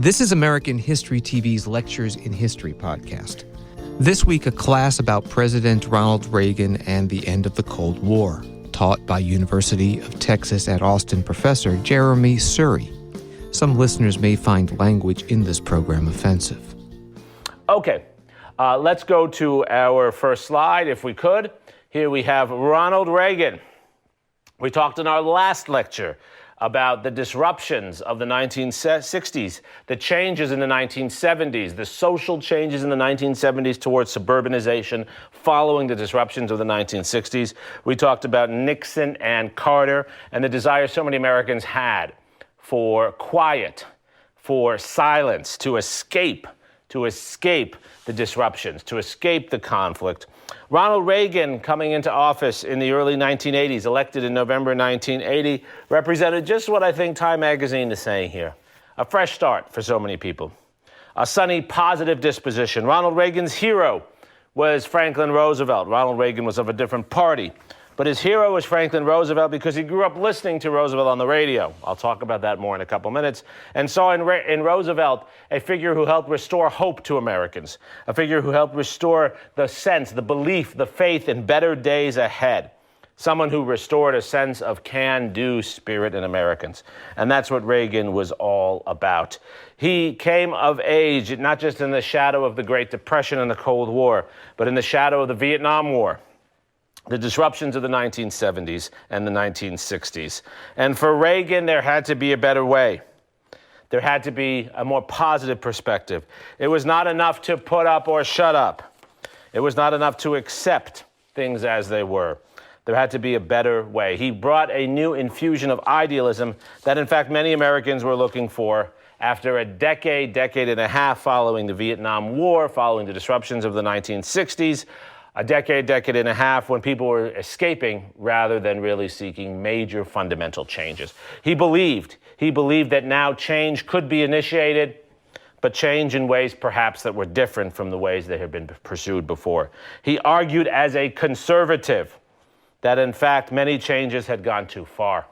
This is American History TV's Lectures in History podcast. This week, a class about President Ronald Reagan and the end of the Cold War, taught by University of Texas at Austin professor Jeremi Suri. Some listeners may find language in this program offensive. Okay, let's go to our first slide, if we could. Here we have Ronald Reagan. We talked in our last lecture about the disruptions of the 1960s, the changes in the 1970s, the social changes in the 1970s towards suburbanization following the disruptions of the 1960s. We talked about Nixon and Carter and the desire so many Americans had for quiet, for silence, to escape the disruptions, to escape the conflict. Ronald Reagan, coming into office in the early 1980s, elected in November 1980, represented just what I think Time magazine is saying here. A fresh start for so many people. A sunny, positive disposition. Ronald Reagan's hero was Franklin Roosevelt. Ronald Reagan was of a different party, but his hero was Franklin Roosevelt because he grew up listening to Roosevelt on the radio. I'll talk about that more in a couple minutes. And saw in Roosevelt a figure who helped restore hope to Americans, a figure who helped restore the sense, the belief, the faith in better days ahead. Someone who restored a sense of can-do spirit in Americans. And that's what Reagan was all about. He came of age, not just in the shadow of the Great Depression and the Cold War, but in the shadow of the Vietnam War, the disruptions of the 1970s and the 1960s. And for Reagan, there had to be a better way. There had to be a more positive perspective. It was not enough to put up or shut up. It was not enough to accept things as they were. There had to be a better way. He brought a new infusion of idealism that, in fact, many Americans were looking for after a decade and a half following the Vietnam War, following the disruptions of the 1960s, a decade and a half when people were escaping rather than really seeking major fundamental changes. He believed that now change could be initiated, but change in ways perhaps that were different from the ways they had been pursued before. He argued as a conservative that in fact many changes had gone too far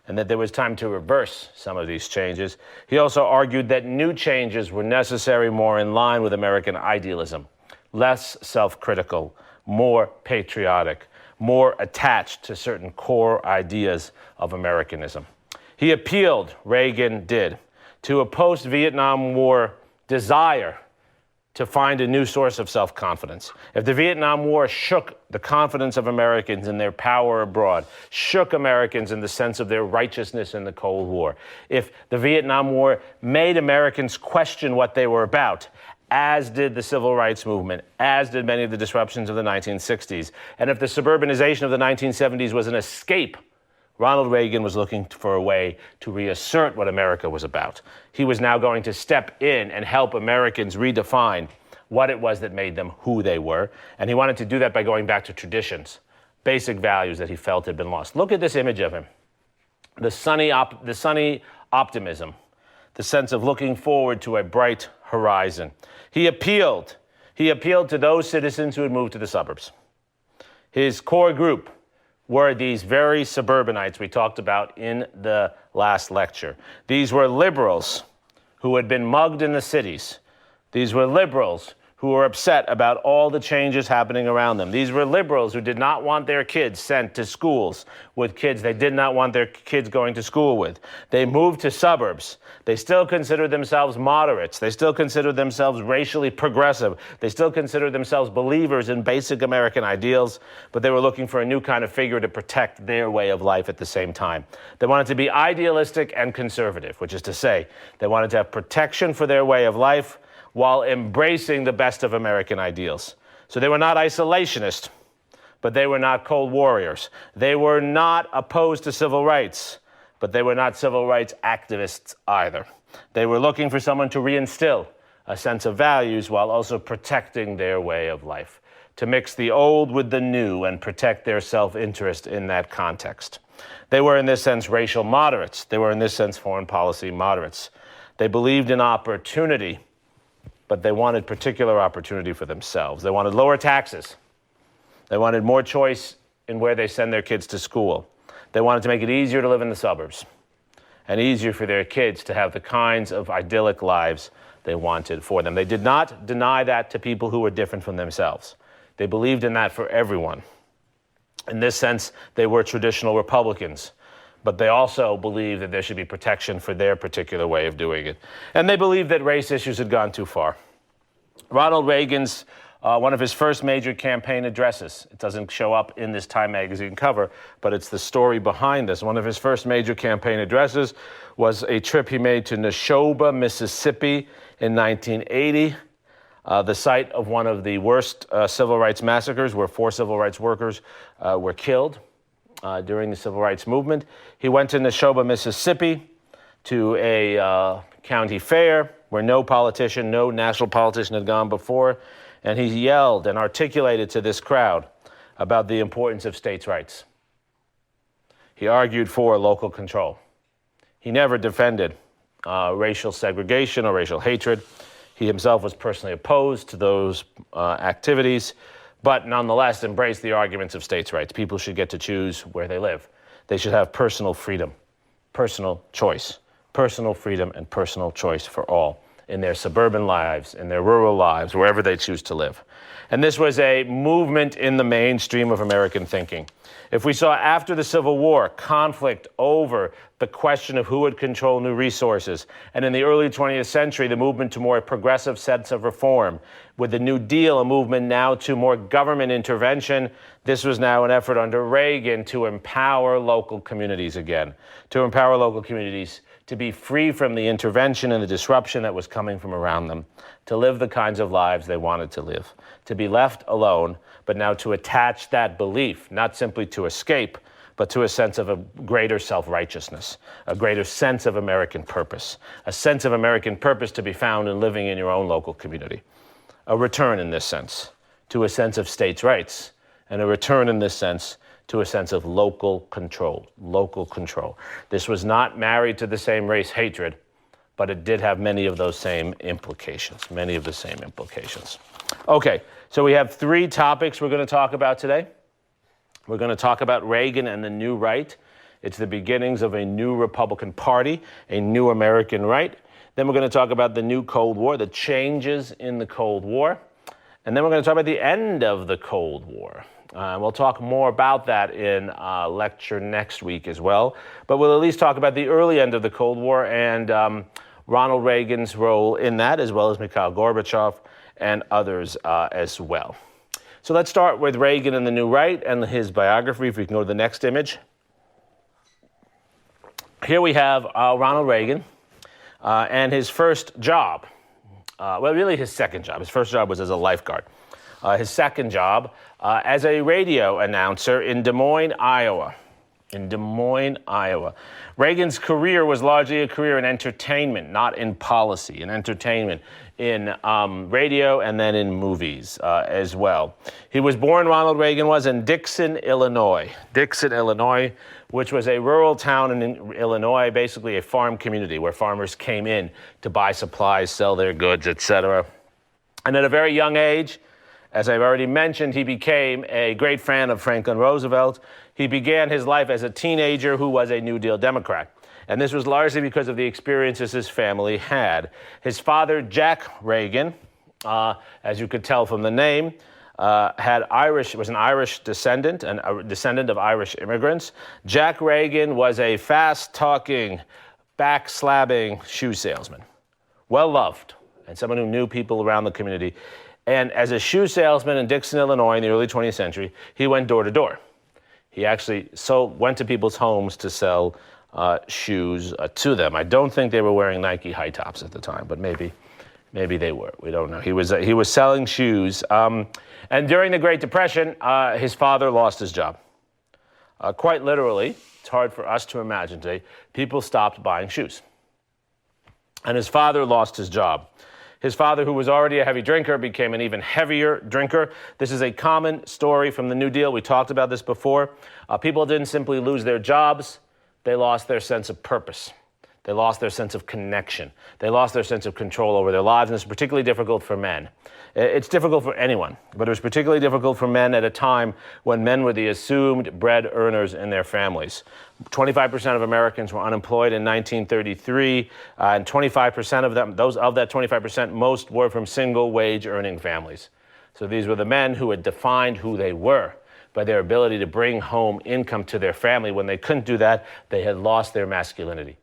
and that there was time to reverse some of these changes. He also argued that new changes were necessary, more in line with American idealism. Less self-critical, more patriotic, more attached to certain core ideas of Americanism. He appealed, Reagan did, to a post-Vietnam War desire to find a new source of self-confidence. If the Vietnam War shook the confidence of Americans in their power abroad, shook Americans in the sense of their righteousness in the Cold War, if the Vietnam War made Americans question what they were about, as did the civil rights movement, as did many of the disruptions of the 1960s. And if the suburbanization of the 1970s was an escape, Ronald Reagan was looking for a way to reassert what America was about. He was now going to step in and help Americans redefine what it was that made them who they were. And he wanted to do that by going back to traditions, basic values that he felt had been lost. Look at this image of him. The sunny optimism, the sense of looking forward to a bright horizon. He appealed to those citizens who had moved to the suburbs. His core group were these very suburbanites we talked about in the last lecture. These were liberals who had been mugged in the cities. These were liberals who were upset about all the changes happening around them. These were liberals who did not want their kids sent to schools with kids they did not want their kids going to school with. They moved to suburbs. They still considered themselves moderates. They still considered themselves racially progressive. They still considered themselves believers in basic American ideals, but they were looking for a new kind of figure to protect their way of life at the same time. They wanted to be idealistic and conservative, which is to say, they wanted to have protection for their way of life while embracing the best of American ideals. So they were not isolationist, but they were not cold warriors. They were not opposed to civil rights, but they were not civil rights activists either. They were looking for someone to reinstill a sense of values while also protecting their way of life, to mix the old with the new and protect their self-interest in that context. They were in this sense racial moderates. They were in this sense foreign policy moderates. They believed in opportunity, but they wanted particular opportunity for themselves. They wanted lower taxes. They wanted more choice in where they send their kids to school. They wanted to make it easier to live in the suburbs. and easier for their kids to have the kinds of idyllic lives they wanted for them. They did not deny that to people who were different from themselves. They believed in that for everyone. In this sense, they were traditional Republicans, but they also believed that there should be protection for their particular way of doing it. And they believed that race issues had gone too far. Ronald Reagan's one of his first major campaign addresses. It doesn't show up in this Time magazine cover, but it's the story behind this. One of his first major campaign addresses was a trip he made to Neshoba, Mississippi in 1980, the site of one of the worst civil rights massacres where 4 civil rights workers were killed during the civil rights movement. He went to Neshoba, Mississippi to a county fair where no national politician had gone before. And he yelled and articulated to this crowd about the importance of states' rights. He argued for local control. He never defended racial segregation or racial hatred. He himself was personally opposed to those activities, but nonetheless embraced the arguments of states' rights. People should get to choose where they live. They should have personal freedom, personal choice, personal freedom and personal choice for all, in their suburban lives, in their rural lives, wherever they choose to live. And this was a movement in the mainstream of American thinking. If we saw after the Civil War conflict over the question of who would control new resources, and in the early 20th century, the movement to more progressive sense of reform, with the New Deal, a movement now to more government intervention, this was now an effort under Reagan to empower local communities again, to empower local communities to be free from the intervention and the disruption that was coming from around them, to live the kinds of lives they wanted to live, to be left alone, but now to attach that belief, not simply to escape, but to a sense of a greater self-righteousness, a greater sense of American purpose, a sense of American purpose to be found in living in your own local community. A return in this sense to a sense of states' rights, and a return in this sense to a sense of local control, local control. This was not married to the same race hatred, but it did have many of those same implications, Okay, so we have 3 topics we're going to talk about today. We're going to talk about Reagan and the New Right. It's the beginnings of a new Republican Party, a new American right. Then we're going to talk about the new Cold War, the changes in the Cold War. And then we're going to talk about the end of the Cold War. We'll talk more about that in a lecture next week as well. But we'll at least talk about the early end of the Cold War and Ronald Reagan's role in that, as well as Mikhail Gorbachev and others as well. So let's start with Reagan and the New Right and his biography. If we can go to the next image. Here we have Ronald Reagan and his first job. Really his second job. His first job was as a lifeguard. His second job as a radio announcer in Des Moines, Iowa. Reagan's career was largely a career in entertainment, not in policy, in entertainment, in radio and then in movies as well. He was born, Ronald Reagan was, in Dixon, Illinois, which was a rural town in Illinois, basically a farm community where farmers came in to buy supplies, sell their goods, etc. And at a very young age, as I've already mentioned, he became a great fan of Franklin Roosevelt. He began his life as a teenager who was a New Deal Democrat. And this was largely because of the experiences his family had. His father, Jack Reagan, as you could tell from the name, was an Irish descendant, and a descendant of Irish immigrants. Jack Reagan was a fast-talking, back-slabbing shoe salesman, well-loved, and someone who knew people around the community. And as a shoe salesman in Dixon, Illinois in the early 20th century, he went door to door. He actually went to people's homes to sell shoes to them. I don't think they were wearing Nike high tops at the time, but maybe they were. We don't know. He was selling shoes. And during the Great Depression, his father lost his job. Quite literally, it's hard for us to imagine today, people stopped buying shoes. And his father lost his job. His father, who was already a heavy drinker, became an even heavier drinker. This is a common story from the New Deal. We talked about this before. People didn't simply lose their jobs. They lost their sense of purpose. They lost their sense of connection. They lost their sense of control over their lives, and it's particularly difficult for men. It's difficult for anyone, but it was particularly difficult for men at a time when men were the assumed bread earners in their families. 25% of Americans were unemployed in 1933, and 25% of them, of that 25%, most were from single wage earning families. So these were the men who had defined who they were by their ability to bring home income to their family. When they couldn't do that, they had lost their masculinity.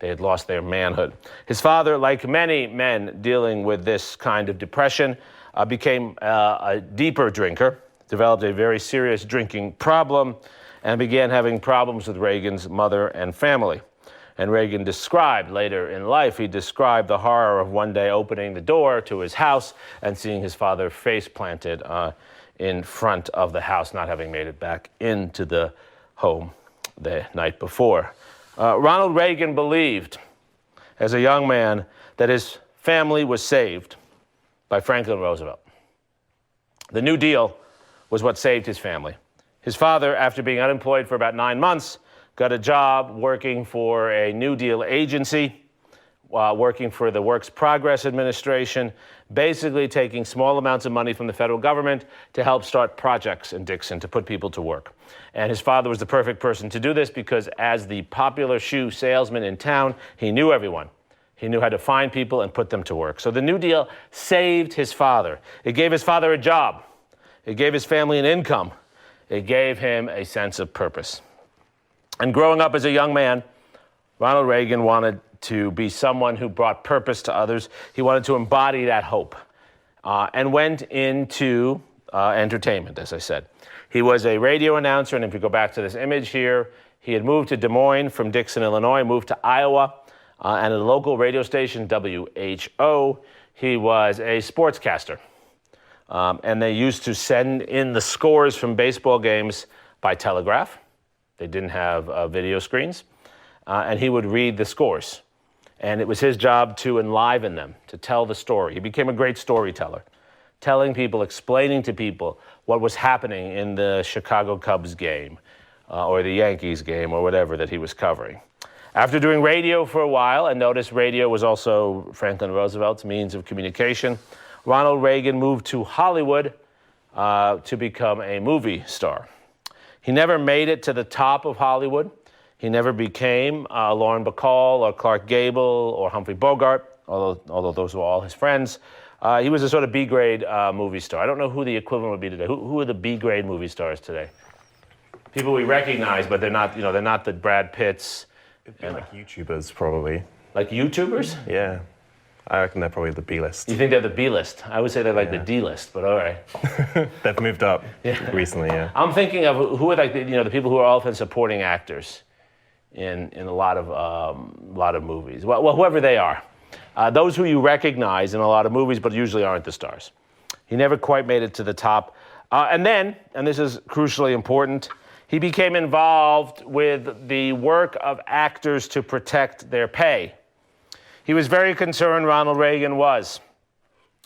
They had lost their manhood. His father, like many men dealing with this kind of depression, became a deeper drinker, developed a very serious drinking problem, and began having problems with Reagan's mother and family. And Reagan described later in life, he described the horror of one day opening the door to his house and seeing his father face planted in front of the house, not having made it back into the home the night before. Ronald Reagan believed, as a young man, that his family was saved by Franklin Roosevelt. The New Deal was what saved his family. His father, after being unemployed for about 9 months, got a job working for a New Deal agency, working for the Works Progress Administration, basically taking small amounts of money from the federal government to help start projects in Dixon, to put people to work. And his father was the perfect person to do this because as the popular shoe salesman in town, he knew everyone. He knew how to find people and put them to work. So the New Deal saved his father. It gave his father a job. It gave his family an income. It gave him a sense of purpose. And growing up as a young man, Ronald Reagan wanted to be someone who brought purpose to others. He wanted to embody that hope and went into entertainment, as I said. He was a radio announcer, and if you go back to this image here, he had moved to Des Moines from Dixon, Illinois, moved to Iowa, and at a local radio station, WHO, he was a sportscaster. And they used to send in the scores from baseball games by telegraph. They didn't have video screens. And he would read the scores. And it was his job to enliven them, to tell the story. He became a great storyteller, telling people, explaining to people what was happening in the Chicago Cubs game or the Yankees game or whatever that he was covering. After doing radio for a while, and notice radio was also Franklin Roosevelt's means of communication, Ronald Reagan moved to Hollywood to become a movie star. He never made it to the top of Hollywood. He never became Lauren Bacall or Clark Gable or Humphrey Bogart, although those were all his friends. He was a sort of B-grade movie star. I don't know who the equivalent would be today. Who are the B-grade movie stars today? People we recognize, but they're not, they're not the Brad Pitts. It'd be like YouTubers, probably. Like YouTubers? Yeah. I reckon they're probably the B-list. You think they're the B-list? I would say they're like the D-list, but all right. They've moved up recently, yeah. I'm thinking of who are like the people who are often supporting actors in a lot of movies. Well, whoever they are. Those who you recognize in a lot of movies, but usually aren't the stars. He never quite made it to the top. And then, and this is crucially important, he became involved with the work of actors to protect their pay. He was very concerned, Ronald Reagan was,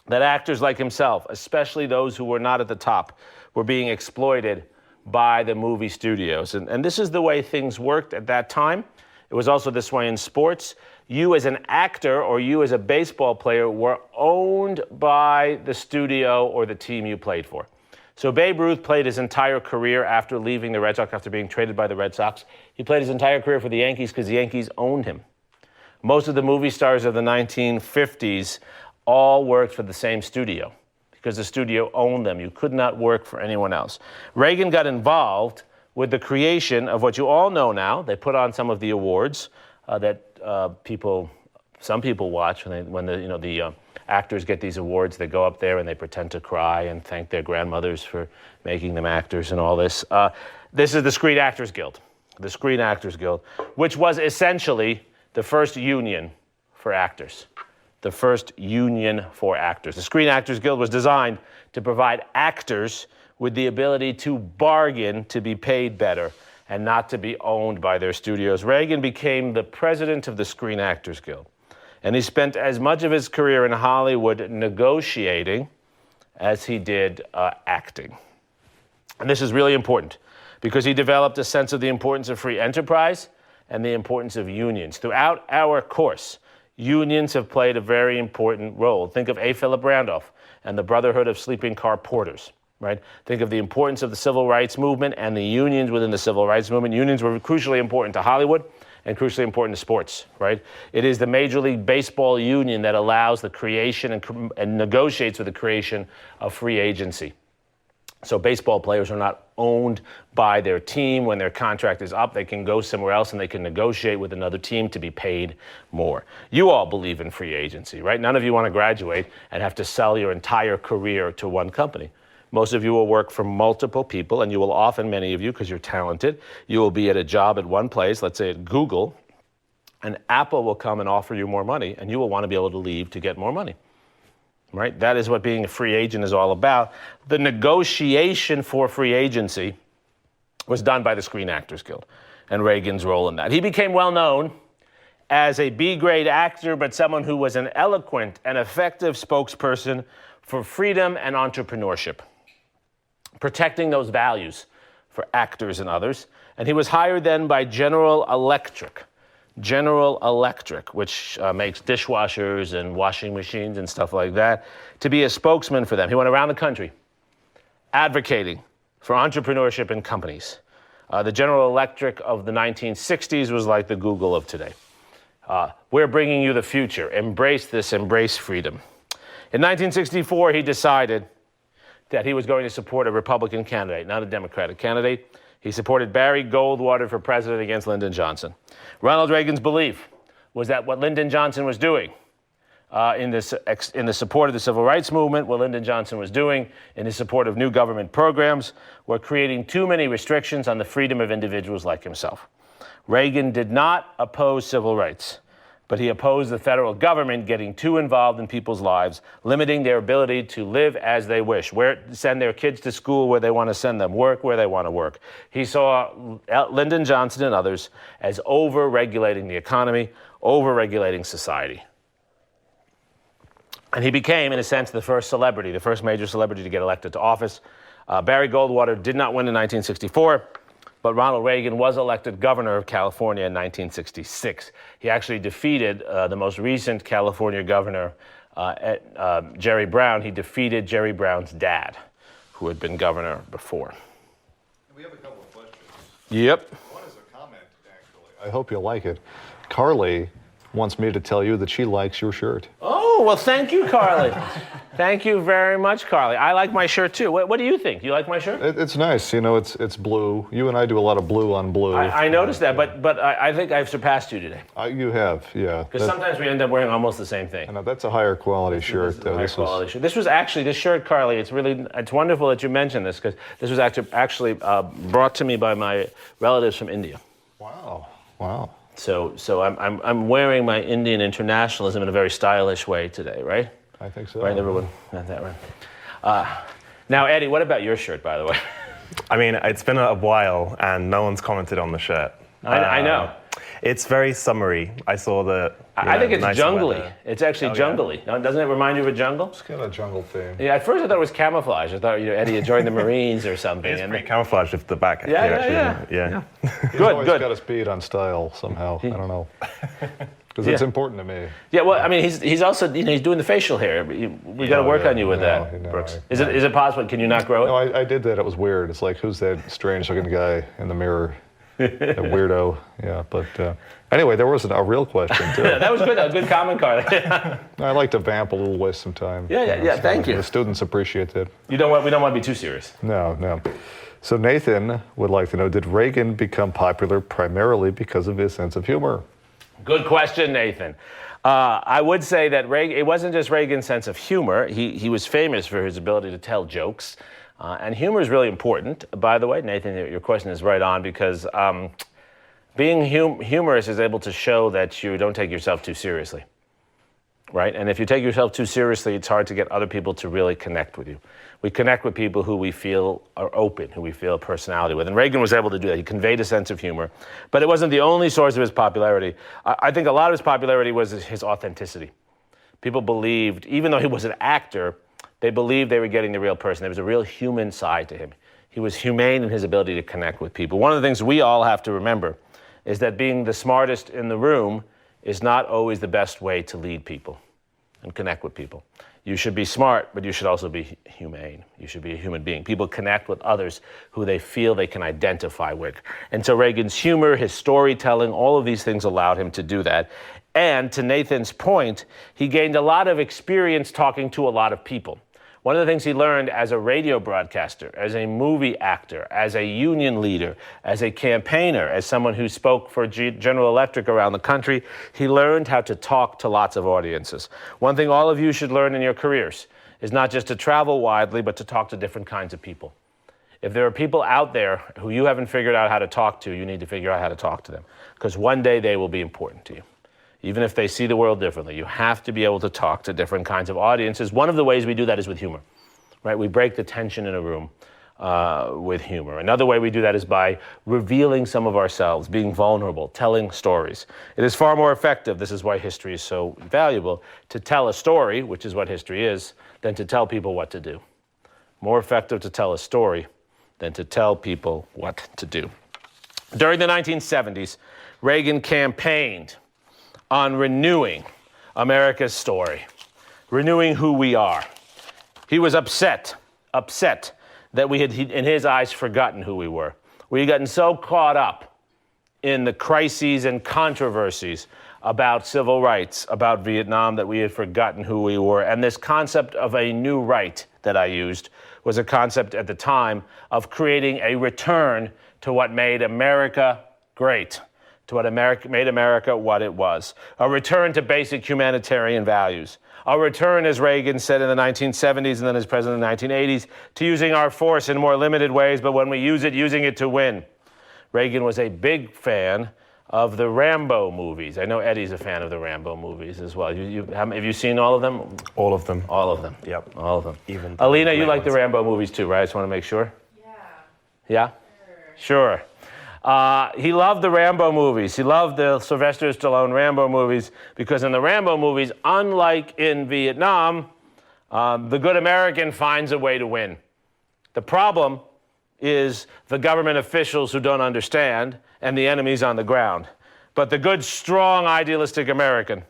that actors like himself, especially those who were not at the top, were being exploited by the movie studios. And this is the way things worked at that time. It was also this way in sports. You as an actor or you as a baseball player were owned by the studio or the team you played for. So Babe Ruth played his entire career after leaving the Red Sox, after being traded by the Red Sox. He played his entire career for the Yankees because the Yankees owned him. Most of the movie stars of the 1950s all worked for the same studio because the studio owned them. You could not work for anyone else. Reagan got involved with the creation of what you all know now. They put on some of the awards that some people watch when the actors get these awards. They go up there and they pretend to cry and thank their grandmothers for making them actors and all this. This is the Screen Actors Guild, which was essentially the first union for actors. The Screen Actors Guild was designed to provide actors with the ability to bargain to be paid better and not to be owned by their studios. Reagan became the president of the Screen Actors Guild, and he spent as much of his career in Hollywood negotiating as he did acting. And this is really important because he developed a sense of the importance of free enterprise and the importance of unions. Throughout our course, unions have played a very important role. Think of A. Philip Randolph and the Brotherhood of Sleeping Car Porters, right? Think of the importance of the civil rights movement and the unions within the civil rights movement. Unions were crucially important to Hollywood and crucially important to sports, right? It is the Major League Baseball union that allows the creation and negotiates with the creation of free agency. So baseball players are not owned by their team. When their contract is up, they can go somewhere else and they can negotiate with another team to be paid more. You all believe in free agency, right? None of you want to graduate and have to sell your entire career to one company. Most of you will work for multiple people, and you will often, many of you, because you're talented, you will be at a job at one place, let's say at Google, and Apple will come and offer you more money, and you will want to be able to leave to get more money. Right? That is what being a free agent is all about. The negotiation for free agency was done by the Screen Actors Guild and Reagan's role in that. He became well known as a B-grade actor, but someone who was an eloquent and effective spokesperson for freedom and entrepreneurship, protecting those values for actors and others. And he was hired then by General Electric, which makes dishwashers and washing machines and stuff like that, to be a spokesman for them. He went around the country advocating for entrepreneurship in companies. The General Electric of the 1960s was like the Google of today. We're bringing you the future. Embrace this, embrace freedom. In 1964, he decided that he was going to support a Republican candidate, not a Democratic candidate. He supported Barry Goldwater for president against Lyndon Johnson. Ronald Reagan's belief was that what Lyndon Johnson was doing in the support of the civil rights movement, what Lyndon Johnson was doing in his support of new government programs, were creating too many restrictions on the freedom of individuals like himself. Reagan did not oppose civil rights, but he opposed the federal government getting too involved in people's lives, limiting their ability to live as they wish, send their kids to school where they want to send them, work where they want to work. He saw Lyndon Johnson and others as over-regulating the economy, over-regulating society. And he became, in a sense, the first major celebrity to get elected to office. Barry Goldwater did not win in 1964. But Ronald Reagan was elected governor of California in 1966. He actually defeated the most recent California governor, Jerry Brown. He defeated Jerry Brown's dad, who had been governor before. We have a couple of questions. Yep. One is a comment, actually. I hope you'll like it. Carly wants me to tell you that she likes your shirt. Oh, well, thank you, Carly. Thank you very much, Carly. I like my shirt, too. What do you think? You like my shirt? It's nice. You know, it's blue. You and I do a lot of blue on blue. I noticed that, but I think I've surpassed you today. You have, yeah. Because sometimes we end up wearing almost the same thing. I know, that's a higher quality shirt. This was actually, this shirt, Carly, it's wonderful that you mentioned this, because this was actually brought to me by my relatives from India. Wow. So I'm wearing my Indian internationalism in a very stylish way today, right? I think so. Right, everyone got that right. Now, Eddie, what about your shirt, by the way? I mean, it's been a while, and no one's commented on the shirt. I know. It's very summery. I saw the. I think it's nice jungly. weather. It's actually jungly. Yeah. Doesn't it remind you of a jungle? It's kind of a jungle theme. Yeah, at first I thought it was camouflage. I thought Eddie had joined the Marines or something. It's pretty camouflaged with the back. Yeah. He's Good. always got us beat on style somehow. I don't know. Because it's important to me. Yeah, well, I mean, he's also, he's doing the facial hair. We got to work on you with that, Brooks. Is it possible? Can you not grow it? No, I did that. It was weird. It's like, who's that strange-looking guy in the mirror? A weirdo. Yeah, but anyway, there was a real question, too. That was good. That was a good comment, Carly. I like to vamp a little, waste some time. Yeah, thank you. The students appreciate that. We don't want to be too serious. No. So Nathan would like to know, did Reagan become popular primarily because of his sense of humor? Good question, Nathan. I would say that it wasn't just Reagan's sense of humor. He was famous for his ability to tell jokes. And humor is really important. By the way, Nathan, your question is right on, because being humorous is able to show that you don't take yourself too seriously, right? And if you take yourself too seriously, it's hard to get other people to really connect with you. We connect with people who we feel are open, who we feel a personality with. And Reagan was able to do that. He conveyed a sense of humor. But it wasn't the only source of his popularity. I think a lot of his popularity was his authenticity. People believed, even though he was an actor, they believed they were getting the real person. There was a real human side to him. He was humane in his ability to connect with people. One of the things we all have to remember is that being the smartest in the room is not always the best way to lead people and connect with people. You should be smart, but you should also be humane. You should be a human being. People connect with others who they feel they can identify with. And so Reagan's humor, his storytelling, all of these things allowed him to do that. And to Nathan's point, he gained a lot of experience talking to a lot of people. One of the things he learned as a radio broadcaster, as a movie actor, as a union leader, as a campaigner, as someone who spoke for General Electric around the country, he learned how to talk to lots of audiences. One thing all of you should learn in your careers is not just to travel widely, but to talk to different kinds of people. If there are people out there who you haven't figured out how to talk to, you need to figure out how to talk to them, because one day they will be important to you. Even if they see the world differently, you have to be able to talk to different kinds of audiences. One of the ways we do that is with humor, right? We break the tension in a room with humor. Another way we do that is by revealing some of ourselves, being vulnerable, telling stories. It is far more effective, this is why history is so valuable, to tell a story, which is what history is, than to tell people what to do. More effective to tell a story than to tell people what to do. During the 1970s, Reagan campaigned on renewing America's story, renewing who we are. He was upset that we had, in his eyes, forgotten who we were. We had gotten so caught up in the crises and controversies about civil rights, about Vietnam, that we had forgotten who we were. And this concept of a new right that I used was a concept at the time of creating a return to what made America great, to what made America what it was. A return to basic humanitarian values. A return, as Reagan said in the 1970s and then as president in the 1980s, to using our force in more limited ways, but when we use it, using it to win. Reagan was a big fan of the Rambo movies. I know Eddie's a fan of the Rambo movies as well. Have you seen all of them? All of them. All of them. Yep. All of them. Even Alina, you like the Rambo movies too, right? I just want to make sure. Yeah. Yeah? Sure. He loved the Rambo movies. He loved the Sylvester Stallone Rambo movies because in the Rambo movies, unlike in Vietnam, the good American finds a way to win. The problem is the government officials who don't understand and the enemies on the ground. But the good, strong, idealistic American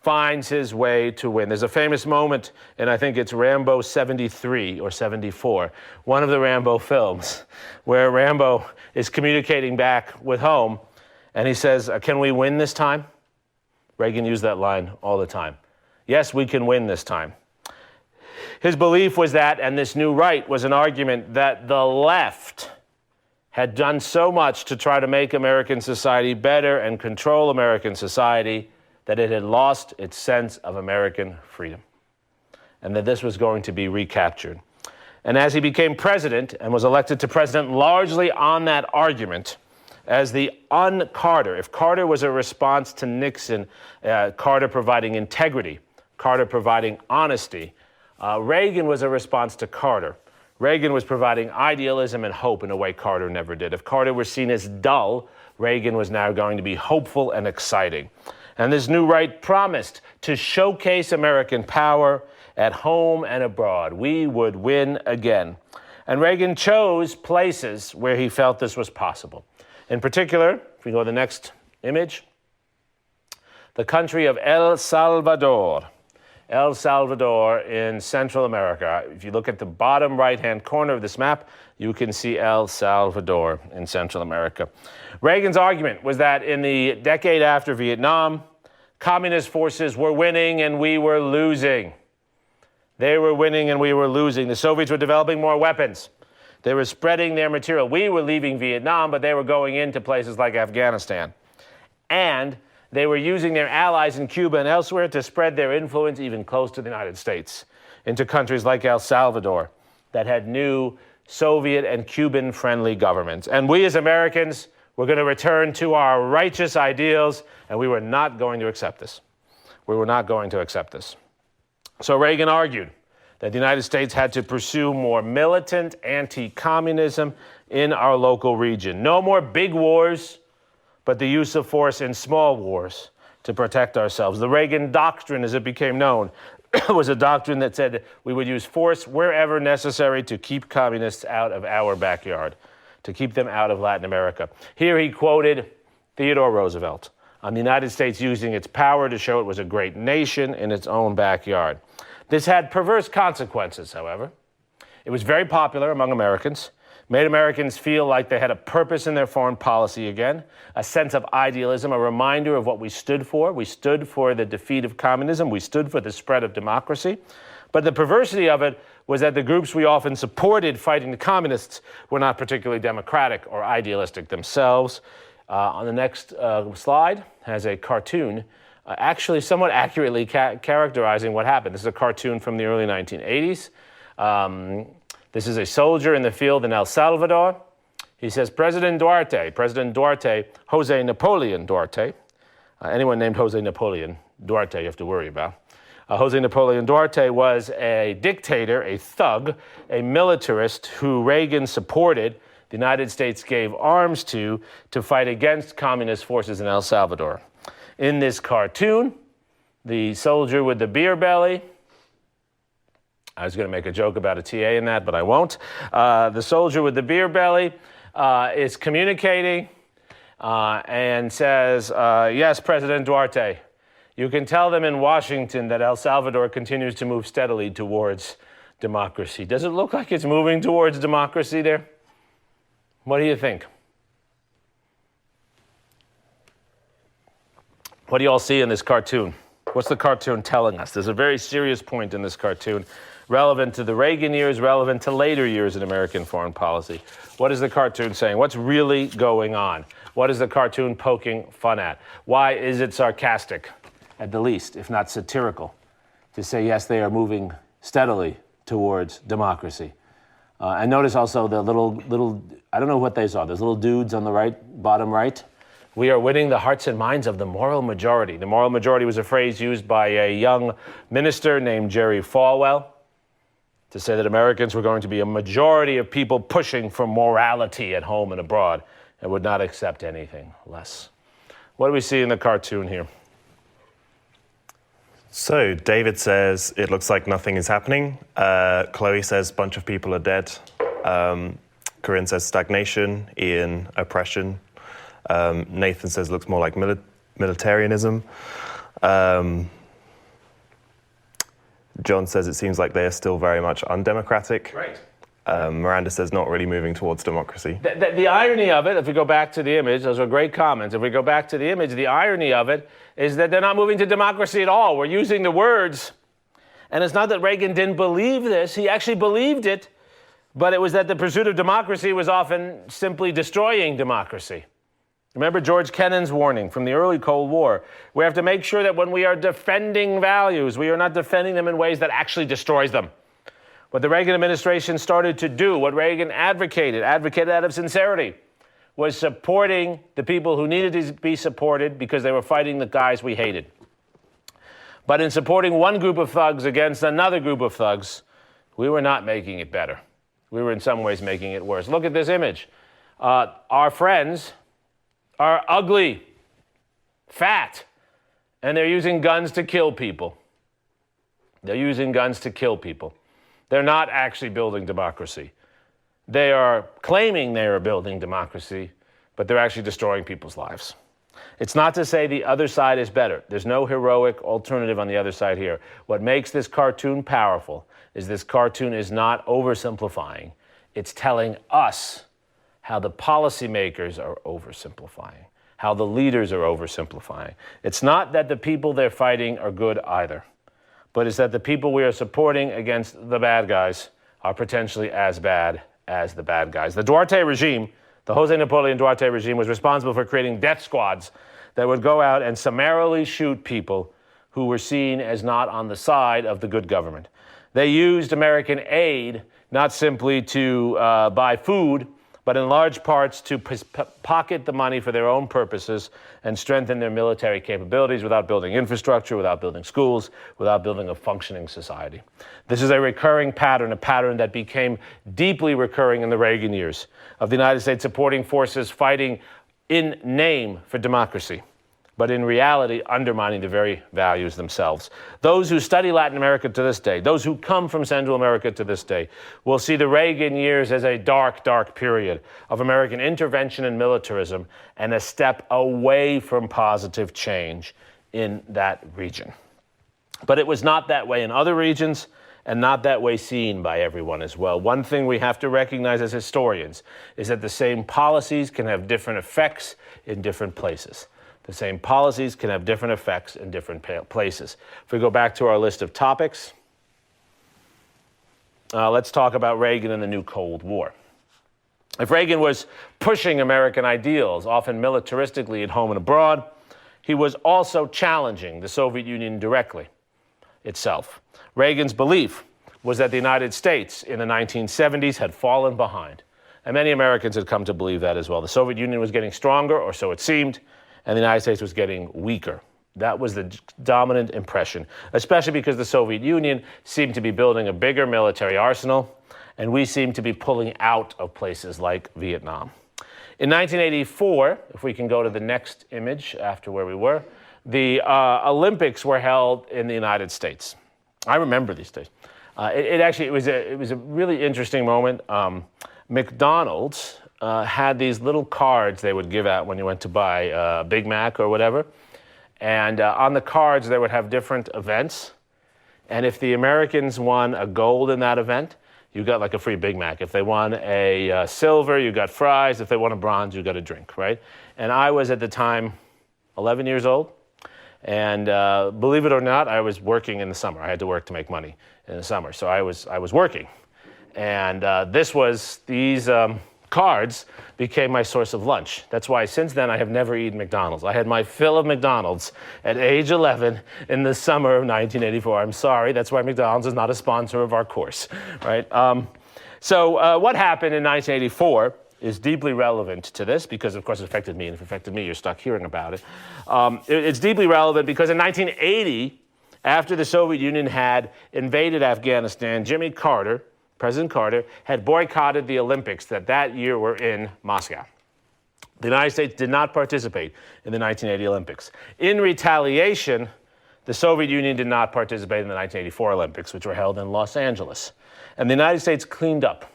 finds his way to win. There's a famous moment, and I think it's Rambo 73 or 74, one of the Rambo films, where Rambo is communicating back with home, and he says, can we win this time? Reagan used that line all the time. Yes, we can win this time. His belief was that, and this new right was an argument that the left had done so much to try to make American society better and control American society that it had lost its sense of American freedom, and that this was going to be recaptured. And as he became president and was elected to president largely on that argument, as the un-Carter, if Carter was a response to Nixon, Carter providing integrity, Carter providing honesty, Reagan was a response to Carter. Reagan was providing idealism and hope in a way Carter never did. If Carter was seen as dull, Reagan was now going to be hopeful and exciting. And this new right promised to showcase American power at home and abroad. We would win again. And Reagan chose places where he felt this was possible. In particular, if we go to the next image, the country of El Salvador. El Salvador in Central America. If you look at the bottom right-hand corner of this map, you can see El Salvador in Central America. Reagan's argument was that in the decade after Vietnam, communist forces were winning and we were losing. They were winning and we were losing. The Soviets were developing more weapons. They were spreading their material. We were leaving Vietnam, but they were going into places like Afghanistan. And they were using their allies in Cuba and elsewhere to spread their influence even close to the United States, into countries like El Salvador that had new Soviet and Cuban-friendly governments. And we as Americans were going to return to our righteous ideals, and we were not going to accept this. We were not going to accept this. So Reagan argued that the United States had to pursue more militant anti-communism in our local region. No more big wars, but the use of force in small wars to protect ourselves. The Reagan Doctrine, as it became known, was a doctrine that said we would use force wherever necessary to keep communists out of our backyard, to keep them out of Latin America. Here he quoted Theodore Roosevelt, on the United States using its power to show it was a great nation in its own backyard. This had perverse consequences, however. It was very popular among Americans, made Americans feel like they had a purpose in their foreign policy again, a sense of idealism, a reminder of what we stood for. We stood for the defeat of communism. We stood for the spread of democracy. But the perversity of it was that the groups we often supported fighting the communists were not particularly democratic or idealistic themselves. On the next slide has a cartoon actually somewhat accurately characterizing what happened. This is a cartoon from the early 1980s. This is a soldier in the field in El Salvador. He says, President Duarte, Jose Napoleon Duarte. Anyone named Jose Napoleon Duarte you have to worry about. Jose Napoleon Duarte was a dictator, a thug, a militarist who Reagan supported, the United States gave arms to fight against communist forces in El Salvador. In this cartoon, the soldier with the beer belly, I was going to make a joke about a TA in that, but I won't. The soldier with the beer belly is communicating and says, yes, President Duarte, you can tell them in Washington that El Salvador continues to move steadily towards democracy. Does it look like it's moving towards democracy there? What do you think? What do you all see in this cartoon? What's the cartoon telling us? There's a very serious point in this cartoon, relevant to the Reagan years, relevant to later years in American foreign policy. What is the cartoon saying? What's really going on? What is the cartoon poking fun at? Why is it sarcastic, at the least, if not satirical, to say, yes, they are moving steadily towards democracy? And notice also the little, I don't know what they saw, those little dudes on the right, bottom right. We are winning the hearts and minds of the moral majority. The moral majority was a phrase used by a young minister named Jerry Falwell to say that Americans were going to be a majority of people pushing for morality at home and abroad and would not accept anything less. What do we see in the cartoon here? So David says it looks like nothing is happening. Chloe says a bunch of people are dead. Corinne says stagnation. Ian, oppression. Nathan says looks more like militarianism. John says it seems like they are still very much undemocratic. Right. Miranda says not really moving towards democracy. The irony of it, if we go back to the image, those are great comments. If we go back to the image, the irony of it is that they're not moving to democracy at all. We're using the words. And it's not that Reagan didn't believe this. He actually believed it. But it was that the pursuit of democracy was often simply destroying democracy. Remember George Kennan's warning from the early Cold War. We have to make sure that when we are defending values, we are not defending them in ways that actually destroys them. What the Reagan administration started to do, what Reagan advocated out of sincerity, was supporting the people who needed to be supported because they were fighting the guys we hated. But in supporting one group of thugs against another group of thugs, we were not making it better. We were in some ways making it worse. Look at this image. Our friends are ugly, fat, and they're using guns to kill people. They're using guns to kill people. They're not actually building democracy. They are claiming they are building democracy, but they're actually destroying people's lives. It's not to say the other side is better. There's no heroic alternative on the other side here. What makes this cartoon powerful is this cartoon is not oversimplifying. It's telling us how the policymakers are oversimplifying, how the leaders are oversimplifying. It's not that the people they're fighting are good either, but it's that the people we are supporting against the bad guys are potentially as bad as the bad guys. The Duarte regime, the Jose Napoleon Duarte regime, was responsible for creating death squads that would go out and summarily shoot people who were seen as not on the side of the good government. They used American aid not simply to buy food, but in large parts to pocket the money for their own purposes and strengthen their military capabilities without building infrastructure, without building schools, without building a functioning society. This is a recurring pattern, a pattern that became deeply recurring in the Reagan years of the United States supporting forces fighting in name for democracy, but in reality undermining the very values themselves. Those who study Latin America to this day, those who come from Central America to this day, will see the Reagan years as a dark, dark period of American intervention and militarism and a step away from positive change in that region. But it was not that way in other regions, and not that way seen by everyone as well. One thing we have to recognize as historians is that the same policies can have different effects in different places. The same policies can have different effects in different places. If we go back to our list of topics, let's talk about Reagan and the new Cold War. If Reagan was pushing American ideals, often militaristically at home and abroad, he was also challenging the Soviet Union directly itself. Reagan's belief was that the United States in the 1970s had fallen behind, and many Americans had come to believe that as well. The Soviet Union was getting stronger, or so it seemed, and the United States was getting weaker. That was the dominant impression, especially because the Soviet Union seemed to be building a bigger military arsenal, and we seemed to be pulling out of places like Vietnam. In 1984, if we can go to the next image after where we were, the Olympics were held in the United States. I remember these days. It was a really interesting moment. McDonald's had these little cards they would give out when you went to buy a Big Mac or whatever. And on the cards, they would have different events. And if the Americans won a gold in that event, you got like a free Big Mac. If they won a silver, you got fries. If they won a bronze, you got a drink, right? And I was at the time 11 years old. And believe it or not, I was working in the summer. I had to work to make money in the summer. So I was working. And these cards became my source of lunch. That's why since then I have never eaten McDonald's. I had my fill of McDonald's at age 11 in the summer of 1984. I'm sorry, that's why McDonald's is not a sponsor of our course, right? So what happened in 1984 is deeply relevant to this because, of course, it affected me. And if it affected me, you're stuck hearing about it. It's deeply relevant because in 1980, after the Soviet Union had invaded Afghanistan, President Carter, had boycotted the Olympics that year were in Moscow. The United States did not participate in the 1980 Olympics. In retaliation, the Soviet Union did not participate in the 1984 Olympics, which were held in Los Angeles. And the United States cleaned up.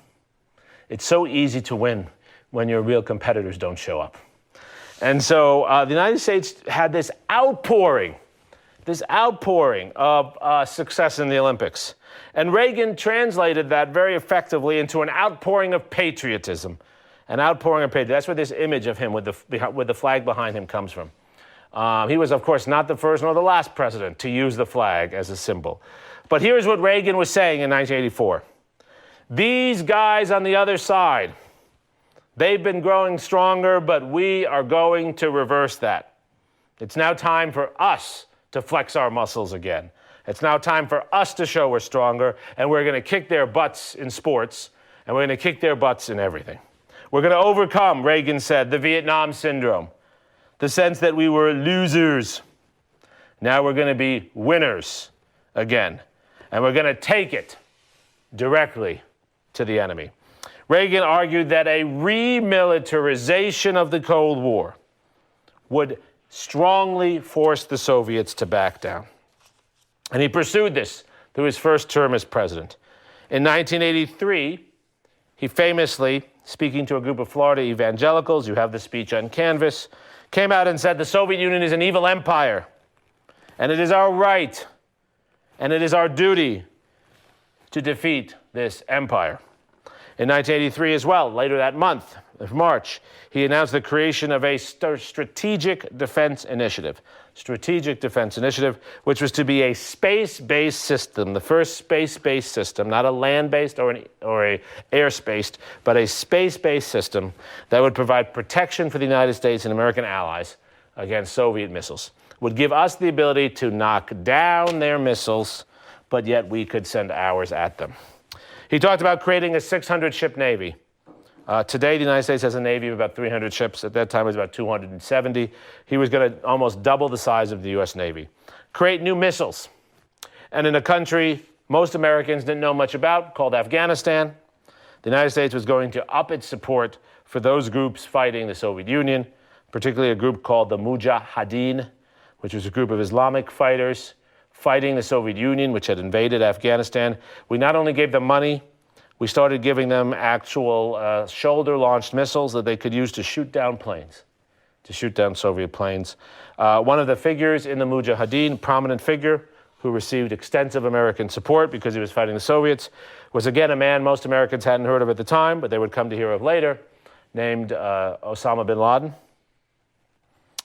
It's so easy to win when your real competitors don't show up. And so the United States had this outpouring of success in the Olympics. And Reagan translated that very effectively into an outpouring of patriotism. That's where this image of him with the flag behind him comes from. He was, of course, not the first nor the last president to use the flag as a symbol. But here's what Reagan was saying in 1984. These guys on the other side, they've been growing stronger, but we are going to reverse that. It's now time for us to flex our muscles again. It's now time for us to show we're stronger, and we're going to kick their butts in sports, and we're going to kick their butts in everything. We're going to overcome, Reagan said, the Vietnam syndrome, the sense that we were losers. Now we're going to be winners again, and we're going to take it directly to the enemy. Reagan argued that a remilitarization of the Cold War would strongly force the Soviets to back down. And he pursued this through his first term as president. In 1983, he famously, speaking to a group of Florida evangelicals, you have the speech on canvas, came out and said, the Soviet Union is an evil empire, and it is our right, and it is our duty to defeat this empire. In 1983 as well, later that month of March, he announced the creation of a strategic defense initiative, which was to be a space-based system, the first space-based system, not a land-based or a air-based, but a space-based system that would provide protection for the United States and American allies against Soviet missiles, would give us the ability to knock down their missiles, but yet we could send ours at them. He talked about creating a 600-ship Navy. Today, the United States has a Navy of about 300 ships. At that time, it was about 270. He was going to almost double the size of the U.S. Navy. Create new missiles. And in a country most Americans didn't know much about, called Afghanistan, the United States was going to up its support for those groups fighting the Soviet Union, particularly a group called the Mujahideen, which was a group of Islamic fighters fighting the Soviet Union, which had invaded Afghanistan. We not only gave them money, we started giving them actual shoulder-launched missiles that they could use to shoot down planes, to shoot down Soviet planes. One of the figures in the Mujahideen, prominent figure, who received extensive American support because he was fighting the Soviets, was again a man most Americans hadn't heard of at the time, but they would come to hear of later, named Osama bin Laden,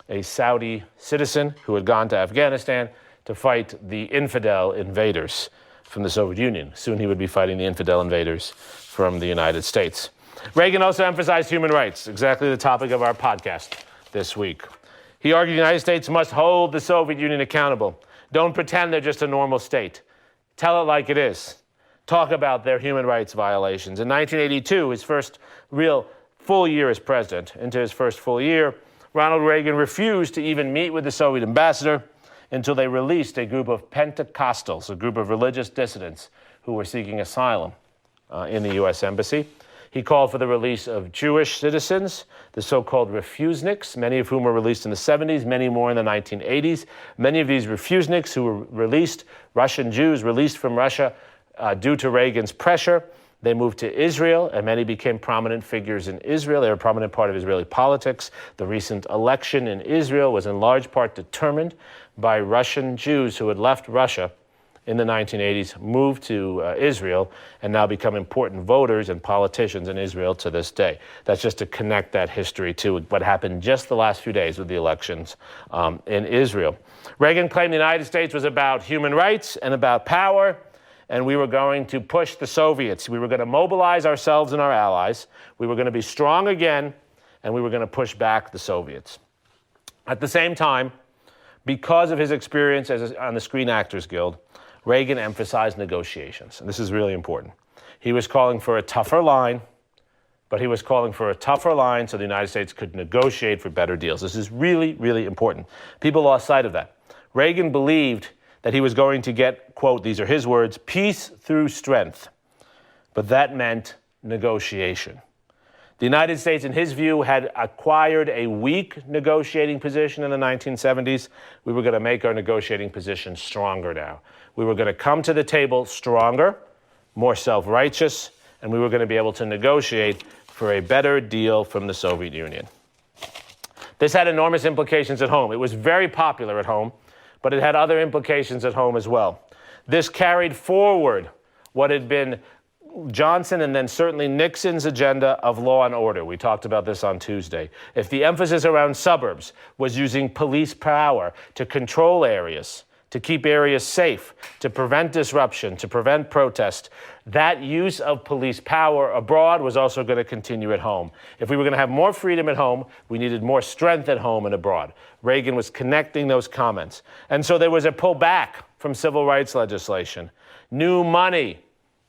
a Saudi citizen who had gone to Afghanistan to fight the infidel invaders from the Soviet Union. Soon he would be fighting the infidel invaders from the United States. Reagan also emphasized human rights, exactly the topic of our podcast this week. He argued the United States must hold the Soviet Union accountable. Don't pretend they're just a normal state. Tell it like it is. Talk about their human rights violations. In 1982, his first real full year as president, into his first full year, Ronald Reagan refused to even meet with the Soviet ambassador until they released a group of Pentecostals, a group of religious dissidents who were seeking asylum in the U.S. Embassy. He called for the release of Jewish citizens, the so-called refuseniks, many of whom were released in the 70s, many more in the 1980s. Many of these refuseniks who were released, Russian Jews released from Russia due to Reagan's pressure, they moved to Israel, and many became prominent figures in Israel. They were a prominent part of Israeli politics. The recent election in Israel was in large part determined by Russian Jews who had left Russia in the 1980s, moved to Israel, and now become important voters and politicians in Israel to this day. That's just to connect that history to what happened just the last few days with the elections in Israel. Reagan claimed the United States was about human rights and about power, and we were going to push the Soviets. We were going to mobilize ourselves and our allies. We were going to be strong again, and we were going to push back the Soviets. At the same time, because of his experience on the Screen Actors Guild, Reagan emphasized negotiations, and this is really important. He was calling for a tougher line, but he was calling for a tougher line so the United States could negotiate for better deals. This is really, really important. People lost sight of that. Reagan believed that he was going to get, quote, these are his words, peace through strength, but that meant negotiation. The United States, in his view, had acquired a weak negotiating position in the 1970s. We were going to make our negotiating position stronger now. We were going to come to the table stronger, more self-righteous, and we were going to be able to negotiate for a better deal from the Soviet Union. This had enormous implications at home. It was very popular at home, but it had other implications at home as well. This carried forward what had been Johnson and then certainly Nixon's agenda of law and order. We talked about this on Tuesday. If the emphasis around suburbs was using police power to control areas, to keep areas safe, to prevent disruption, to prevent protest, that use of police power abroad was also going to continue at home. If we were going to have more freedom at home, we needed more strength at home and abroad. Reagan was connecting those comments. And so there was a pullback from civil rights legislation. New money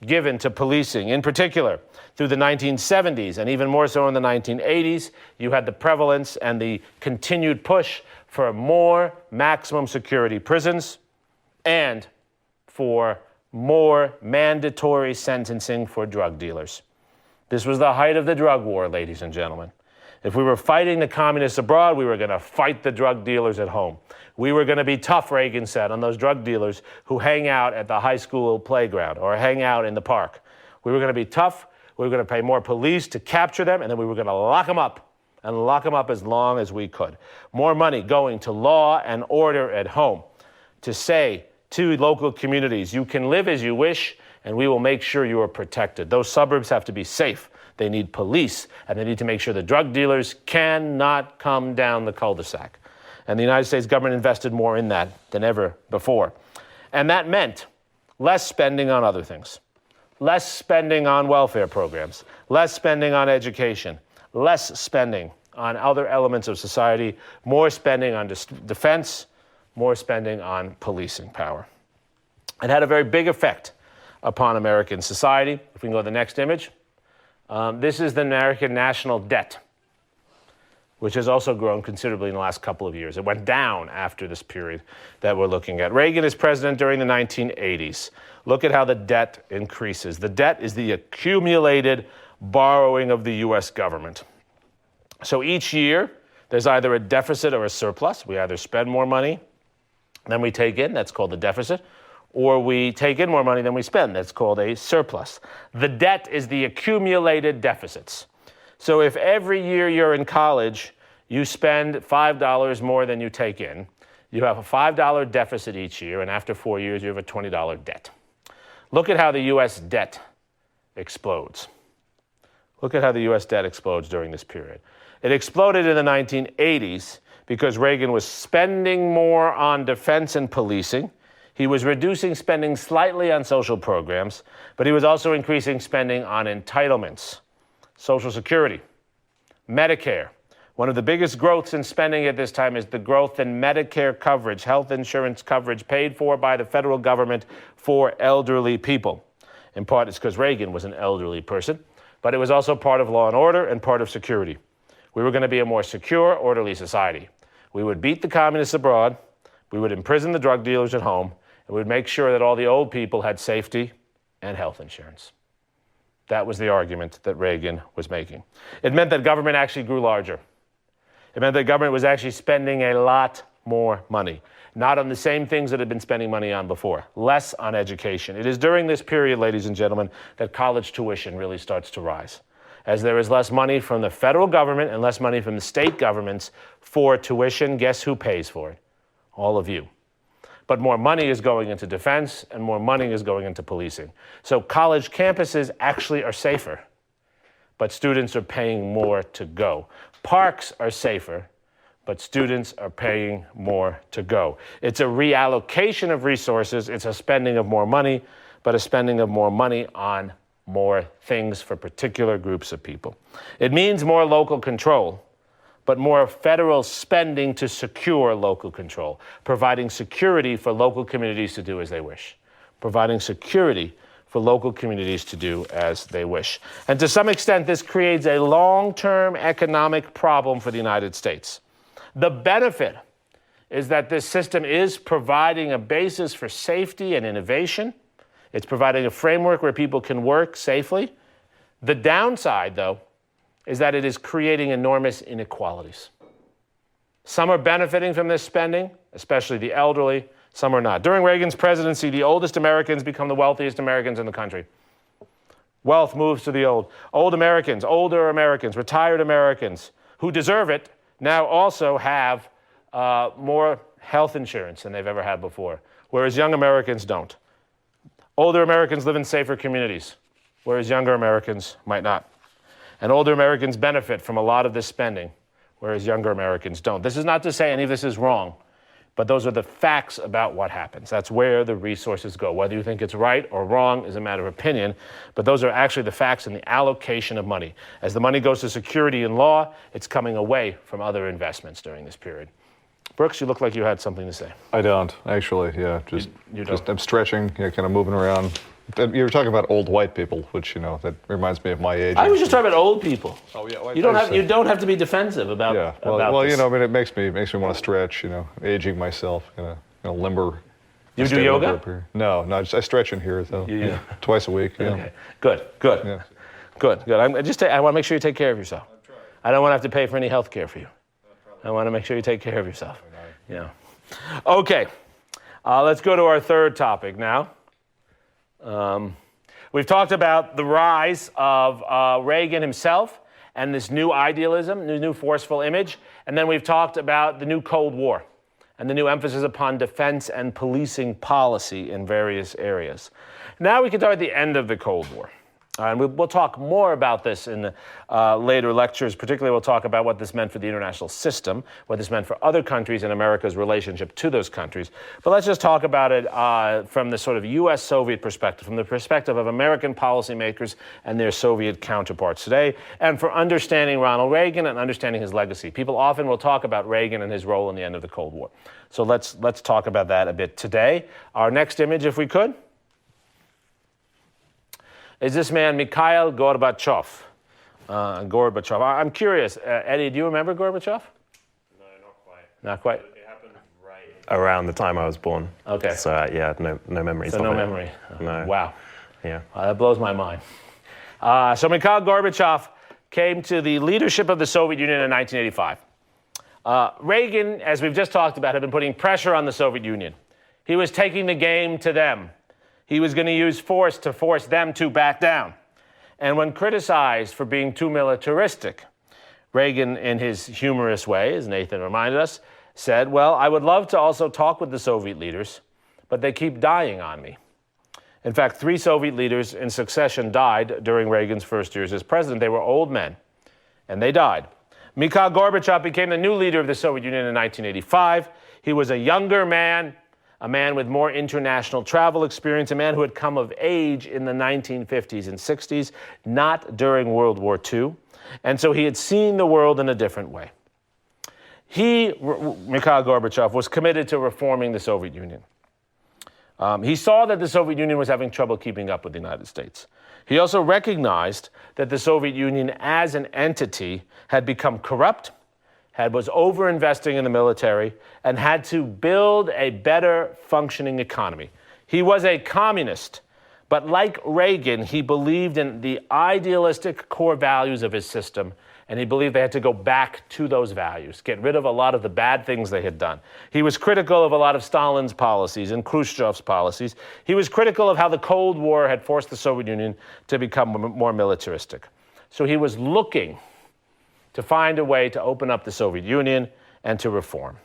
given to policing, in particular, through the 1970s, and even more so in the 1980s, you had the prevalence and the continued push for more maximum security prisons and for more mandatory sentencing for drug dealers. This was the height of the drug war, ladies and gentlemen. If we were fighting the communists abroad, we were going to fight the drug dealers at home. We were going to be tough, Reagan said, on those drug dealers who hang out at the high school playground or hang out in the park. We were going to be tough. We were going to pay more police to capture them, and then we were going to lock them up and lock them up as long as we could. More money going to law and order at home to say to local communities, you can live as you wish, and we will make sure you are protected. Those suburbs have to be safe. They need police, and they need to make sure the drug dealers cannot come down the cul-de-sac. And the United States government invested more in that than ever before. And that meant less spending on other things, less spending on welfare programs, less spending on education, less spending on other elements of society, more spending on defense, more spending on policing power. It had a very big effect upon American society. If we can go to the next image. This is the American national debt, which has also grown considerably in the last couple of years. It went down after this period that we're looking at. Reagan is president during the 1980s. Look at how the debt increases. The debt is the accumulated borrowing of the U.S. government. So each year, there's either a deficit or a surplus. We either spend more money than we take in, that's called the deficit, or we take in more money than we spend, that's called a surplus. The debt is the accumulated deficits. So if every year you're in college, you spend $5 more than you take in, you have a $5 deficit each year, and after 4 years, you have a $20 debt. Look at how the U.S. debt explodes. Look at how the U.S. debt explodes during this period. It exploded in the 1980s because Reagan was spending more on defense and policing. He was reducing spending slightly on social programs, but he was also increasing spending on entitlements, Social Security, Medicare. One of the biggest growths in spending at this time is the growth in Medicare coverage, health insurance coverage paid for by the federal government for elderly people. In part, it's because Reagan was an elderly person, but it was also part of law and order and part of security. We were going to be a more secure, orderly society. We would beat the communists abroad, we would imprison the drug dealers at home, and we would make sure that all the old people had safety and health insurance. That was the argument that Reagan was making. It meant that government actually grew larger. It meant that government was actually spending a lot more money, not on the same things that it had been spending money on before, less on education. It is during this period, ladies and gentlemen, that college tuition really starts to rise. As there is less money from the federal government and less money from the state governments for tuition, guess who pays for it? All of you. But more money is going into defense and more money is going into policing. So college campuses actually are safer, but students are paying more to go. Parks are safer, but students are paying more to go. It's a reallocation of resources. It's a spending of more money, but a spending of more money on more things for particular groups of people. It means more local control, but more federal spending to secure local control, providing security for local communities to do as they wish, providing security for local communities to do as they wish. And to some extent, this creates a long-term economic problem for the United States. The benefit is that this system is providing a basis for safety and innovation. It's providing a framework where people can work safely. The downside, though, is that it is creating enormous inequalities. Some are benefiting from this spending, especially the elderly. Some are not. During Reagan's presidency, the oldest Americans become the wealthiest Americans in the country. Wealth moves to the old. Older Americans, retired Americans who deserve it now also have more health insurance than they've ever had before, whereas young Americans don't. Older Americans live in safer communities, whereas younger Americans might not. And older Americans benefit from a lot of this spending, whereas younger Americans don't. This is not to say any of this is wrong, but those are the facts about what happens. That's where the resources go. Whether you think it's right or wrong is a matter of opinion, but those are actually the facts in the allocation of money. As the money goes to security and law, it's coming away from other investments during this period. Brooks, you look like you had something to say. I don't, actually, yeah. You don't. I'm stretching, kind of moving around. You were talking about old white people, which, that reminds me of my age. I was just talking about old people. Oh, yeah. Well, you don't have to be defensive about this. This. It makes me want to stretch, aging myself, limber. You do yoga? No, I stretch in here, though. Yeah. Twice a week, yeah. Okay. Good. Yeah. Good. I want to make sure you take care of yourself. I don't want to have to pay for any health care for you. I want to make sure you take care of yourself. Yeah. Okay. Let's go to our third topic now. We've talked about the rise of Reagan himself and this new idealism, new forceful image. And then we've talked about the new Cold War and the new emphasis upon defense and policing policy in various areas. Now we can talk about the end of the Cold War. And we'll talk more about this in later lectures. Particularly, we'll talk about what this meant for the international system, what this meant for other countries and America's relationship to those countries. But let's just talk about it from the sort of U.S.-Soviet perspective, from the perspective of American policymakers and their Soviet counterparts today, and for understanding Ronald Reagan and understanding his legacy. People often will talk about Reagan and his role in the end of the Cold War. So let's talk about that a bit today. Our next image, if we could, is this man, Mikhail Gorbachev. Gorbachev. I'm curious, Eddie, do you remember Gorbachev? No, not quite. Not quite? It happened right around the time I was born. Okay. So, no memories of it. So no memory. No. Wow. Yeah. That blows my mind. So Mikhail Gorbachev came to the leadership of the Soviet Union in 1985. Reagan, as we've just talked about, had been putting pressure on the Soviet Union. He was taking the game to them. He was going to use force to force them to back down. And when criticized for being too militaristic, Reagan, in his humorous way, as Nathan reminded us, said, well, I would love to also talk with the Soviet leaders, but they keep dying on me. In fact, 3 Soviet leaders in succession died during Reagan's first years as president. They were old men, and they died. Mikhail Gorbachev became the new leader of the Soviet Union in 1985. He was a younger man, a man with more international travel experience, a man who had come of age in the 1950s and 60s, not during World War II. And so he had seen the world in a different way. Mikhail Gorbachev, was committed to reforming the Soviet Union. He saw that the Soviet Union was having trouble keeping up with the United States. He also recognized that the Soviet Union as an entity had become corrupt, was over-investing in the military, and had to build a better functioning economy. He was a communist, but like Reagan, he believed in the idealistic core values of his system, and he believed they had to go back to those values, get rid of a lot of the bad things they had done. He was critical of a lot of Stalin's policies and Khrushchev's policies. He was critical of how the Cold War had forced the Soviet Union to become more militaristic. So he was looking to find a way to open up the Soviet Union and to reform.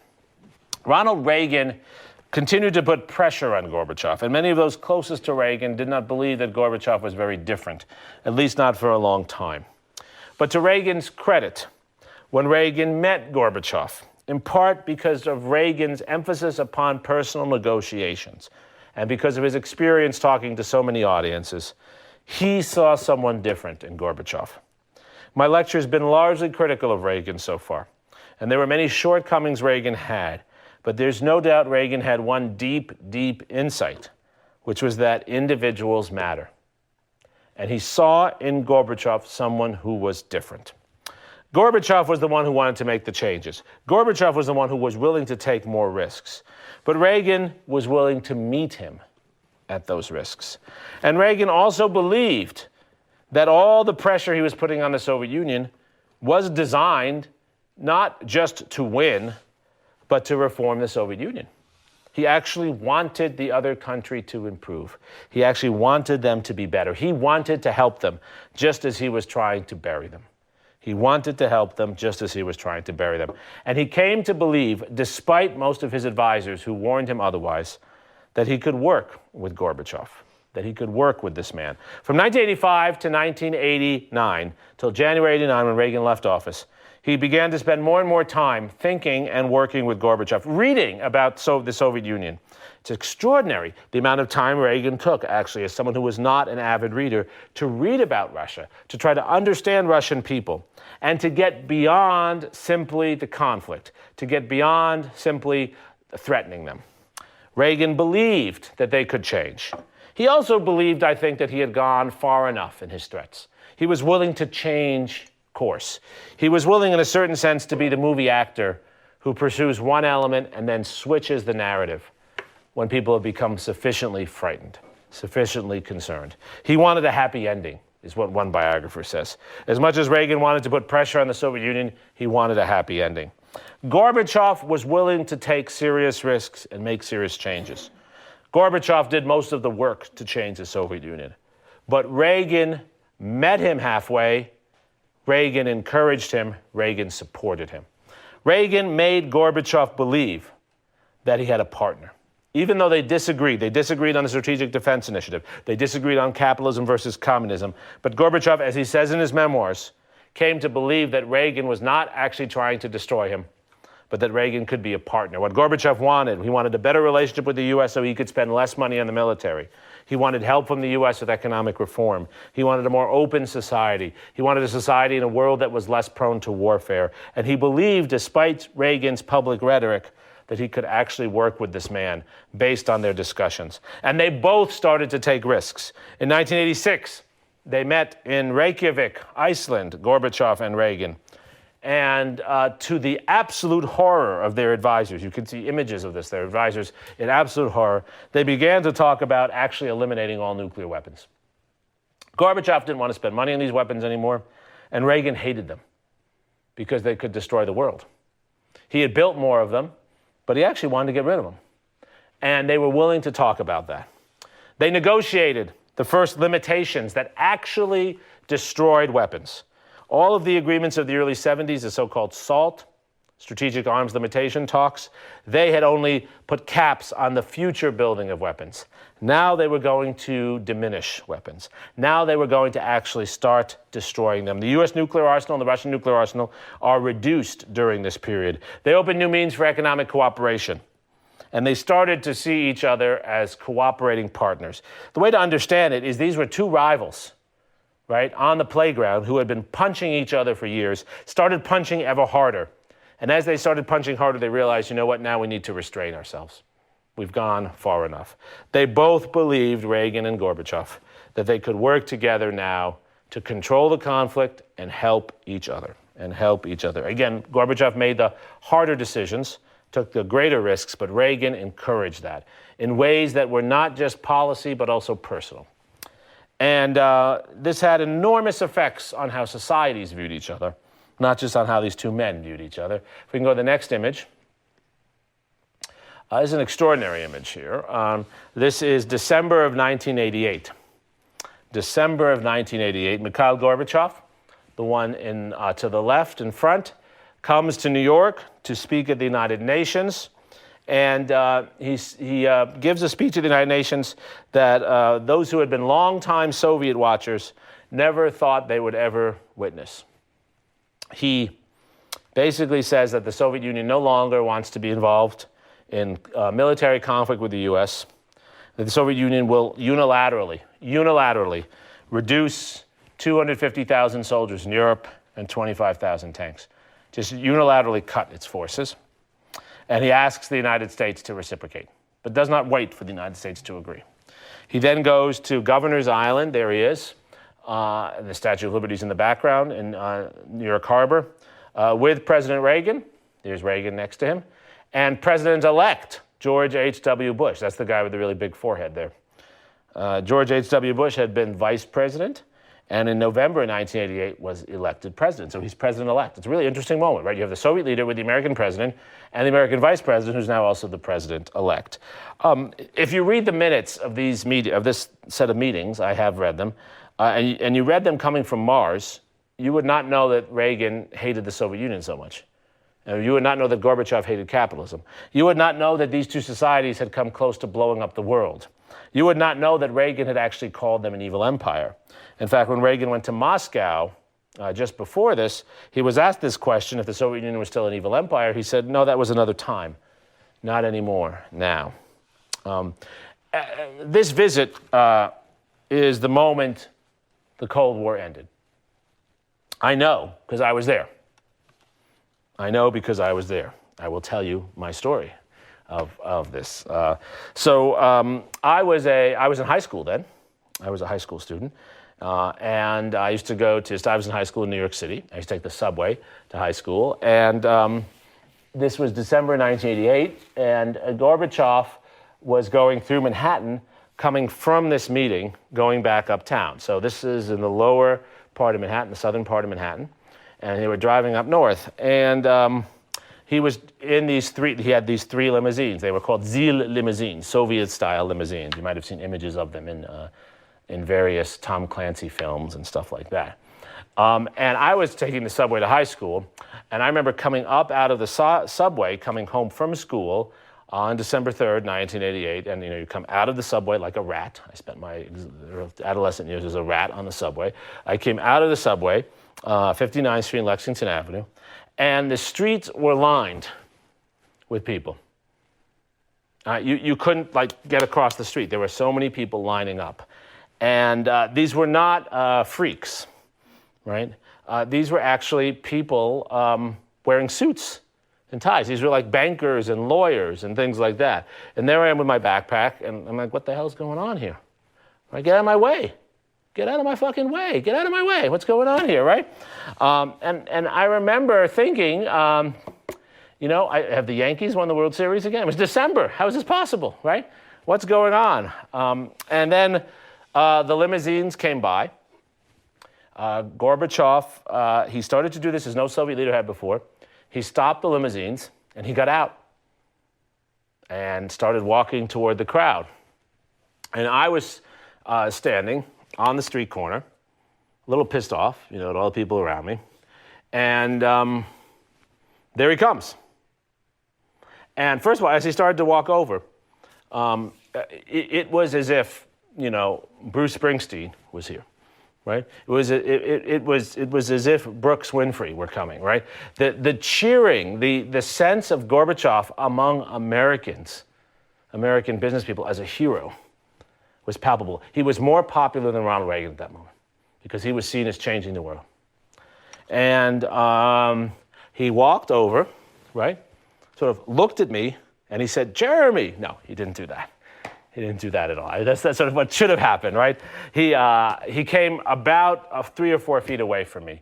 Ronald Reagan continued to put pressure on Gorbachev, and many of those closest to Reagan did not believe that Gorbachev was very different, at least not for a long time. But to Reagan's credit, when Reagan met Gorbachev, in part because of Reagan's emphasis upon personal negotiations and because of his experience talking to so many audiences, he saw someone different in Gorbachev. My lecture has been largely critical of Reagan so far, and there were many shortcomings Reagan had, but there's no doubt Reagan had one deep, deep insight, which was that individuals matter. And he saw in Gorbachev someone who was different. Gorbachev was the one who wanted to make the changes. Gorbachev was the one who was willing to take more risks. But Reagan was willing to meet him at those risks. And Reagan also believed that all the pressure he was putting on the Soviet Union was designed not just to win, but to reform the Soviet Union. He actually wanted the other country to improve. He actually wanted them to be better. He wanted to help them just as he was trying to bury them. He wanted to help them just as he was trying to bury them. And he came to believe, despite most of his advisors who warned him otherwise, that he could work with Gorbachev, that he could work with this man. From 1985 to 1989, till January 89 when Reagan left office, he began to spend more and more time thinking and working with Gorbachev, reading about the Soviet Union. It's extraordinary the amount of time Reagan took, actually, as someone who was not an avid reader, to read about Russia, to try to understand Russian people, and to get beyond simply the conflict, to get beyond simply threatening them. Reagan believed that they could change. He also believed, I think, that he had gone far enough in his threats. He was willing to change course. He was willing, in a certain sense, to be the movie actor who pursues one element and then switches the narrative when people have become sufficiently frightened, sufficiently concerned. He wanted a happy ending, is what one biographer says. As much as Reagan wanted to put pressure on the Soviet Union, he wanted a happy ending. Gorbachev was willing to take serious risks and make serious changes. Gorbachev did most of the work to change the Soviet Union. But Reagan met him halfway. Reagan encouraged him. Reagan supported him. Reagan made Gorbachev believe that he had a partner. Even though they disagreed on the Strategic Defense Initiative, they disagreed on capitalism versus communism, but Gorbachev, as he says in his memoirs, came to believe that Reagan was not actually trying to destroy him, but that Reagan could be a partner. What Gorbachev wanted, he wanted a better relationship with the U.S. so he could spend less money on the military. He wanted help from the U.S. with economic reform. He wanted a more open society. He wanted a society in a world that was less prone to warfare. And he believed, despite Reagan's public rhetoric, that he could actually work with this man based on their discussions. And they both started to take risks. In 1986, they met in Reykjavik, Iceland, Gorbachev and Reagan. And to the absolute horror of their advisors, you can see images of this, their advisors in absolute horror, they began to talk about actually eliminating all nuclear weapons. Gorbachev didn't want to spend money on these weapons anymore, and Reagan hated them because they could destroy the world. He had built more of them, but he actually wanted to get rid of them. And they were willing to talk about that. They negotiated the first limitations that actually destroyed weapons. All of the agreements of the early 70s, the so-called SALT, Strategic Arms Limitation talks, they had only put caps on the future building of weapons. Now they were going to diminish weapons. Now they were going to actually start destroying them. The U.S. nuclear arsenal and the Russian nuclear arsenal are reduced during this period. They opened new means for economic cooperation. And they started to see each other as cooperating partners. The way to understand it is these were two rivals, right, on the playground who had been punching each other for years, started punching ever harder. And as they started punching harder, they realized, you know what, now we need to restrain ourselves. We've gone far enough. They both believed, Reagan and Gorbachev, that they could work together now to control the conflict and help each other. Again, Gorbachev made the harder decisions, took the greater risks, but Reagan encouraged that in ways that were not just policy, but also personal. And this had enormous effects on how societies viewed each other, not just on how these two men viewed each other. If we can go to the next image. This is an extraordinary image here. This is December of 1988. December of 1988. Mikhail Gorbachev, the one to the left in front, comes to New York to speak at the United Nations. And he gives a speech at the United Nations that those who had been longtime Soviet watchers never thought they would ever witness. He basically says that the Soviet Union no longer wants to be involved in military conflict with the U.S., that the Soviet Union will unilaterally reduce 250,000 soldiers in Europe and 25,000 tanks, just unilaterally cut its forces. And he asks the United States to reciprocate, but does not wait for the United States to agree. He then goes to Governor's Island, there he is, the Statue of Liberty is in the background in New York Harbor, with President Reagan. There's Reagan next to him. And President-elect George H.W. Bush. That's the guy with the really big forehead there. George H.W. Bush had been vice president, and in November 1988 was elected president. So he's president-elect. It's a really interesting moment, right? You have the Soviet leader with the American president and the American vice president, who's now also the president-elect. If you read the minutes of this set of meetings, I have read them, and you read them coming from Mars, you would not know that Reagan hated the Soviet Union so much. You would not know that Gorbachev hated capitalism. You would not know that these two societies had come close to blowing up the world. You would not know that Reagan had actually called them an evil empire. In fact, when Reagan went to Moscow just before this, he was asked this question, if the Soviet Union was still an evil empire. He said, no, that was another time. Not anymore now. This visit is the moment the Cold War ended. I know, because I was there. I know because I was there. I will tell you my story of this. I was in high school then. I was a high school student. And I used to I was in high school in New York City. I used to take the subway to high school. And this was December 1988. And Gorbachev was going through Manhattan, coming from this meeting, going back uptown. So this is in the lower part of Manhattan, the southern part of Manhattan. And they were driving up north, and he was in he had these three limousines. They were called ZIL limousines, Soviet-style limousines. You might have seen images of them in various Tom Clancy films and stuff like that. And I was taking the subway to high school, and I remember coming up out of the subway, coming home from school on December 3rd, 1988, and you come out of the subway like a rat. I spent my adolescent years as a rat on the subway. I came out of the subway, 59th Street and Lexington Avenue, and the streets were lined with people. You couldn't get across the street. There were so many people lining up. And these were not freaks, right? These were actually people wearing suits and ties. These were like bankers and lawyers and things like that. And there I am with my backpack, and I'm like, what the hell's going on here? Right? Get out of my way. Get out of my fucking way. Get out of my way. What's going on here, right? And I remember thinking, have the Yankees won the World Series again? It was December. How is this possible, right? What's going on? And then the limousines came by. Gorbachev, he started to do this as no Soviet leader had before. He stopped the limousines, And he got out and started walking toward the crowd. And I was standing on the street corner, a little pissed off, at all the people around me. And there he comes. And first of all, as he started to walk over, it was as if, Bruce Springsteen was here, right? It was as if Brooks Winfrey were coming, right? The cheering, the sense of Gorbachev among Americans, American business people as a hero was palpable. He was more popular than Ronald Reagan at that moment because he was seen as changing the world. And he walked over, right? Sort of looked at me and he said, "Jeremy." No, he didn't do that. He didn't do that at all. That's sort of what should have happened, right? He came about 3 or 4 feet away from me,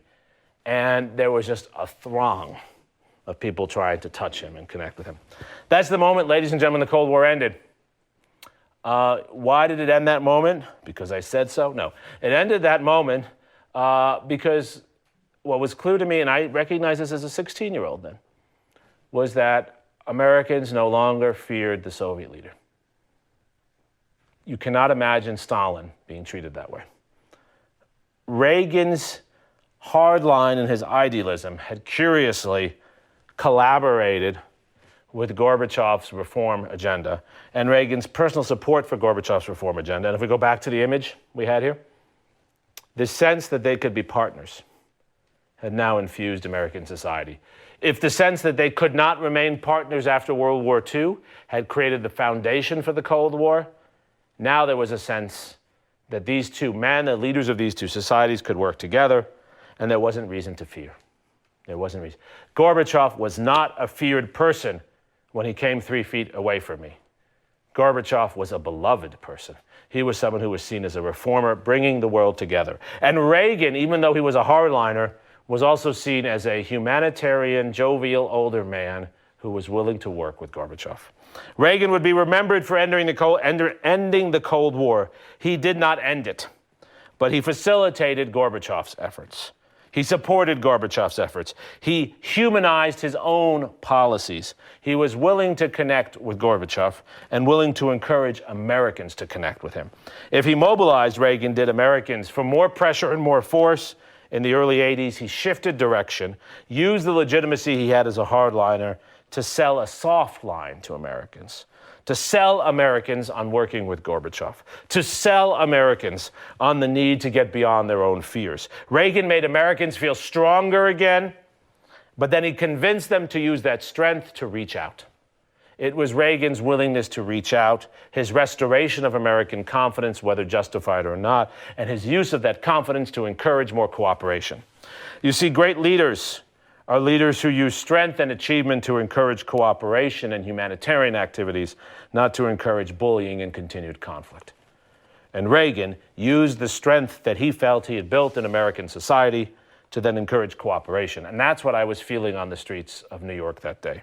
and there was just a throng of people trying to touch him and connect with him. That's the moment, ladies and gentlemen, the Cold War ended. Why did it end that moment? Because I said so? No. It ended that moment because what was clear to me, and I recognized this as a 16-year-old then, was that Americans no longer feared the Soviet leader. You cannot imagine Stalin being treated that way. Reagan's hard line and his idealism had curiously collaborated with Gorbachev's reform agenda and Reagan's personal support for Gorbachev's reform agenda. And if we go back to the image we had here, the sense that they could be partners had now infused American society. If the sense that they could not remain partners after World War II had created the foundation for the Cold War, now there was a sense that these two men, the leaders of these two societies, could work together, and there wasn't reason to fear. There wasn't reason. Gorbachev was not a feared person when he came 3 feet away from me. Gorbachev was a beloved person. He was someone who was seen as a reformer, bringing the world together. And Reagan, even though he was a hardliner, was also seen as a humanitarian, jovial older man who was willing to work with Gorbachev. Reagan would be remembered for ending the Cold War. He did not end it, but he facilitated Gorbachev's efforts. He supported Gorbachev's efforts. He humanized his own policies. He was willing to connect with Gorbachev and willing to encourage Americans to connect with him. If he mobilized, Reagan did Americans for more pressure and more force. In the early 80s, he shifted direction, used the legitimacy he had as a hardliner to sell a soft line to Americans, to sell Americans on working with Gorbachev, to sell Americans on the need to get beyond their own fears. Reagan made Americans feel stronger again, but then he convinced them to use that strength to reach out. It was Reagan's willingness to reach out, his restoration of American confidence, whether justified or not, and his use of that confidence to encourage more cooperation. You see, great leaders are leaders who use strength and achievement to encourage cooperation and humanitarian activities, not to encourage bullying and continued conflict. And Reagan used the strength that he felt he had built in American society to then encourage cooperation. And that's what I was feeling on the streets of New York that day.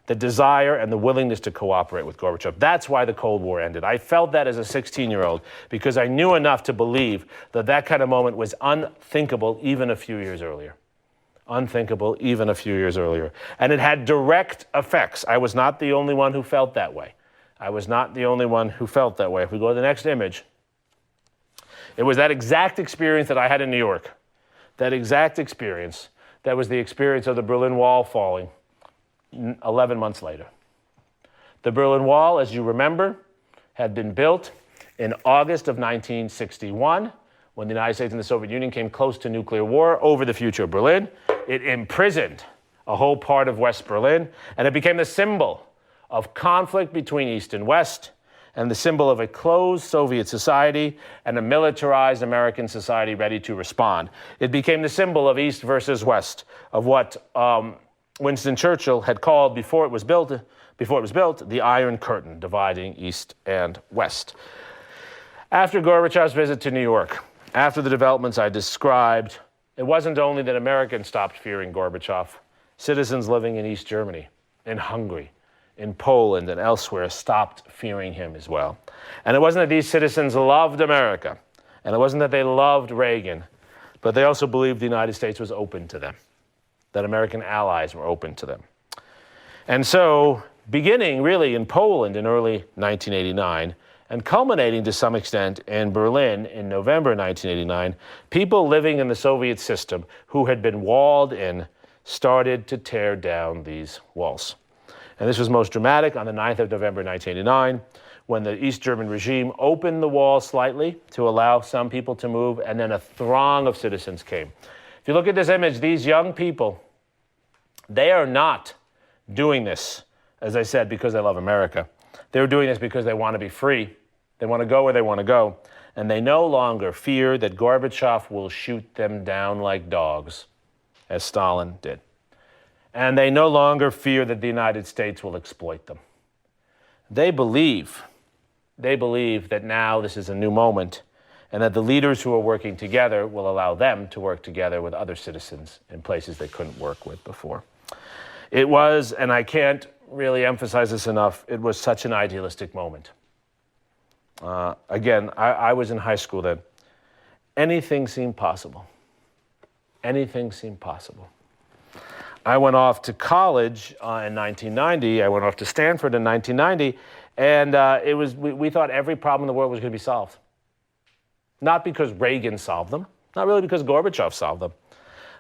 The desire and the willingness to cooperate with Gorbachev. That's why the Cold War ended. I felt that as a 16-year-old because I knew enough to believe that that kind of moment was unthinkable even a few years earlier. Unthinkable even a few years earlier. And it had direct effects. I was not the only one who felt that way. I was not the only one who felt that way. If we go to the next image, it was that exact experience that I had in New York. That exact experience. That was the experience of the Berlin Wall falling 11 months later. The Berlin Wall, as you remember, had been built in August of 1961 when the United States and the Soviet Union came close to nuclear war over the future of Berlin. It imprisoned a whole part of West Berlin, and it became the symbol of conflict between East and West, and the symbol of a closed Soviet society and a militarized American society ready to respond. It became the symbol of East versus West, of what Winston Churchill had called before it was built, the Iron Curtain, dividing East and West. After Gorbachev's visit to New York, after the developments I described, it wasn't only that Americans stopped fearing Gorbachev. Citizens living in East Germany, in Hungary, in Poland, and elsewhere stopped fearing him as well. And it wasn't that these citizens loved America, and it wasn't that they loved Reagan, but they also believed the United States was open to them, that American allies were open to them. And so, beginning really in Poland in early 1989, and culminating to some extent in Berlin in November 1989, people living in the Soviet system who had been walled in started to tear down these walls. And this was most dramatic on the 9th of November 1989, when the East German regime opened the wall slightly to allow some people to move, and then a throng of citizens came. If you look at this image, these young people, they are not doing this, as I said, because they love America. They're doing this because they want to be free. They want to go where they want to go. And they no longer fear that Gorbachev will shoot them down like dogs, as Stalin did. And they no longer fear that the United States will exploit them. They believe that now this is a new moment, and that the leaders who are working together will allow them to work together with other citizens in places they couldn't work with before. It was, and I can't really emphasize this enough, it was such an idealistic moment. Again, I was in high school then. Anything seemed possible. Anything seemed possible. I went off to college in 1990. I went off to Stanford in 1990, and we thought every problem in the world was going to be solved. Not because Reagan solved them, not really because Gorbachev solved them,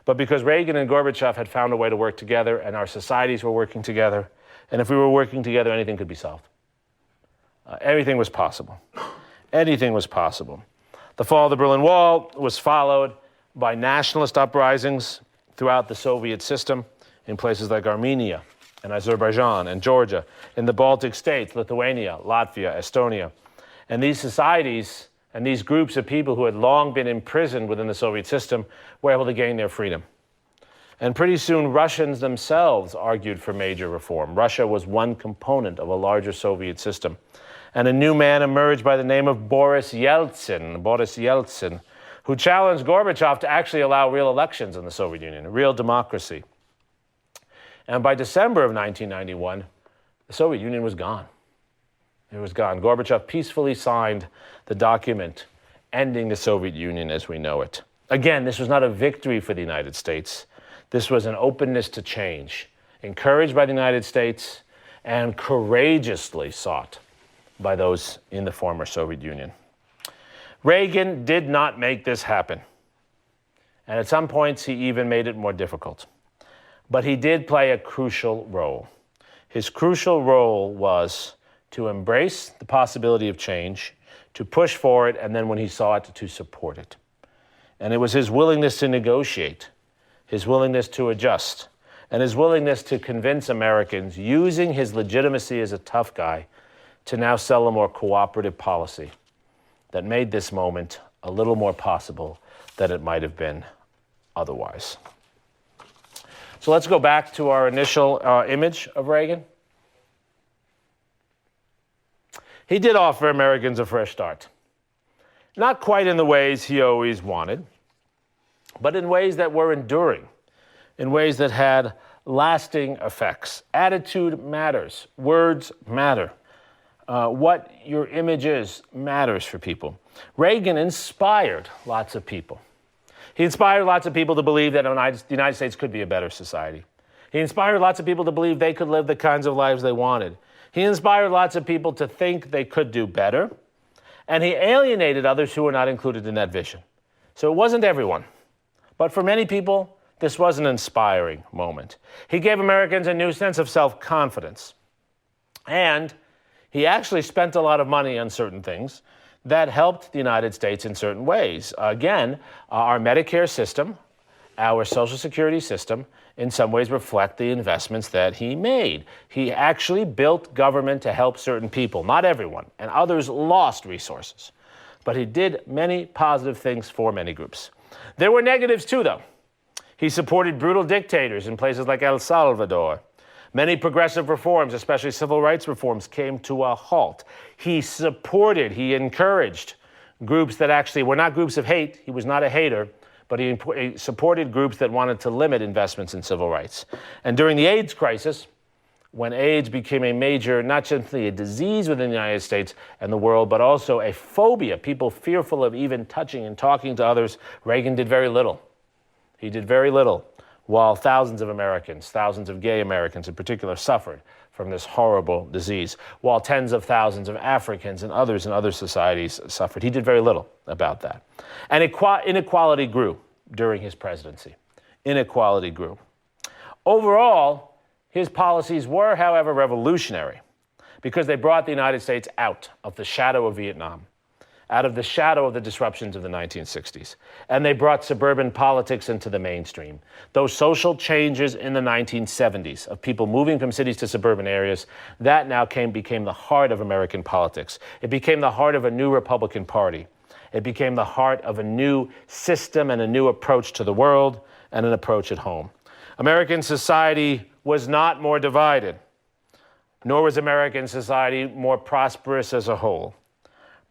but because Reagan and Gorbachev had found a way to work together, and our societies were working together, and if we were working together, anything could be solved. Everything was possible. Anything was possible. The fall of the Berlin Wall was followed by nationalist uprisings throughout the Soviet system in places like Armenia and Azerbaijan and Georgia, in the Baltic states, Lithuania, Latvia, Estonia. And these societies and these groups of people who had long been imprisoned within the Soviet system were able to gain their freedom. And pretty soon, Russians themselves argued for major reform. Russia was one component of a larger Soviet system. And a new man emerged by the name of Boris Yeltsin, who challenged Gorbachev to actually allow real elections in the Soviet Union, a real democracy. And by December of 1991, the Soviet Union was gone. It was gone. Gorbachev peacefully signed the document ending the Soviet Union as we know it. Again, this was not a victory for the United States. This was an openness to change, encouraged by the United States and courageously sought by those in the former Soviet Union. Reagan did not make this happen. And at some points, he even made it more difficult. But he did play a crucial role. His crucial role was to embrace the possibility of change, to push for it, and then when he saw it, to support it. And it was his willingness to negotiate, his willingness to adjust, and his willingness to convince Americans, using his legitimacy as a tough guy, to now sell a more cooperative policy that made this moment a little more possible than it might have been otherwise. So let's go back to our initial image of Reagan. He did offer Americans a fresh start. Not quite in the ways he always wanted, but in ways that were enduring, in ways that had lasting effects. Attitude matters. Words matter. What your image is matters for people. Reagan inspired lots of people. He inspired lots of people to believe that the United States could be a better society. He inspired lots of people to believe they could live the kinds of lives they wanted. He inspired lots of people to think they could do better. And he alienated others who were not included in that vision. So it wasn't everyone. But for many people, this was an inspiring moment. He gave Americans a new sense of self-confidence. And he actually spent a lot of money on certain things that helped the United States in certain ways. Again, our Medicare system, our Social Security system, in some ways reflect the investments that he made. He actually built government to help certain people, not everyone, and others lost resources. But he did many positive things for many groups. There were negatives too, though. He supported brutal dictators in places like El Salvador. Many progressive reforms, especially civil rights reforms, came to a halt. He encouraged groups that actually were not groups of hate. He was not a hater, but he supported groups that wanted to limit investments in civil rights. And during the AIDS crisis, when AIDS became a major, not simply a disease within the United States and the world, but also a phobia, people fearful of even touching and talking to others, Reagan did very little. He did very little while thousands of Americans, thousands of gay Americans in particular, suffered from this horrible disease, while tens of thousands of Africans and others in other societies suffered. He did very little about that. And inequality grew during his presidency. Inequality grew. Overall, his policies were, however, revolutionary because they brought the United States out of the shadow of Vietnam, out of the shadow of the disruptions of the 1960s. And they brought suburban politics into the mainstream. Those social changes in the 1970s of people moving from cities to suburban areas, that now became the heart of American politics. It became the heart of a new Republican Party. It became the heart of a new system and a new approach to the world and an approach at home. American society was not more divided, nor was American society more prosperous as a whole.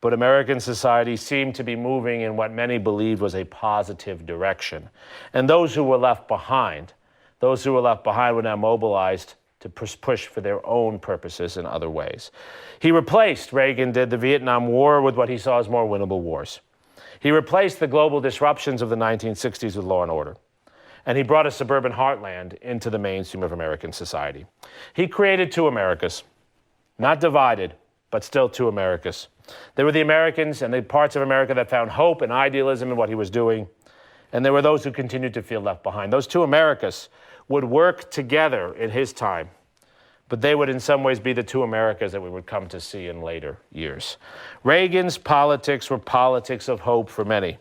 But American society seemed to be moving in what many believed was a positive direction. And those who were left behind were now mobilized to push for their own purposes in other ways. Reagan did the Vietnam War with what he saw as more winnable wars. He replaced the global disruptions of the 1960s with law and order. And he brought a suburban heartland into the mainstream of American society. He created two Americas, not divided, but still two Americas. There were the Americans and the parts of America that found hope and idealism in what he was doing. And there were those who continued to feel left behind. Those two Americas would work together in his time, but they would in some ways be the two Americas that we would come to see in later years. Reagan's politics were politics of hope for many.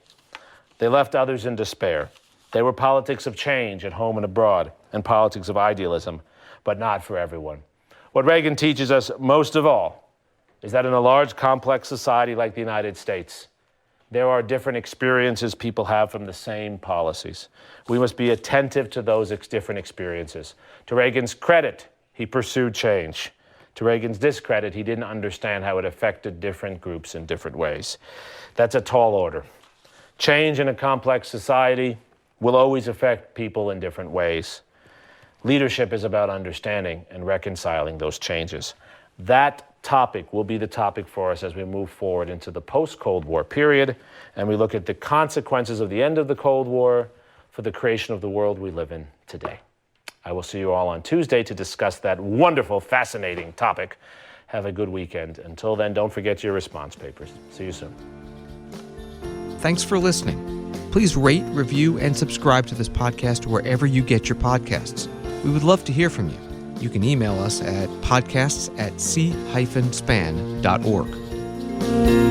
They left others in despair. They were politics of change at home and abroad, and politics of idealism, but not for everyone. What Reagan teaches us most of all is that in a large, complex society like the United States, there are different experiences people have from the same policies. We must be attentive to those different experiences. To Reagan's credit, he pursued change. To Reagan's discredit, he didn't understand how it affected different groups in different ways. That's a tall order. Change in a complex society will always affect people in different ways. Leadership is about understanding and reconciling those changes. That topic will be the topic for us as we move forward into the post-Cold War period, and we look at the consequences of the end of the Cold War for the creation of the world we live in today. I will see you all on Tuesday to discuss that wonderful, fascinating topic. Have a good weekend. Until then, don't forget your response papers. See you soon. Thanks for listening. Please rate, review, and subscribe to this podcast wherever you get your podcasts. We would love to hear from you. You can email us at podcasts@c-span.org.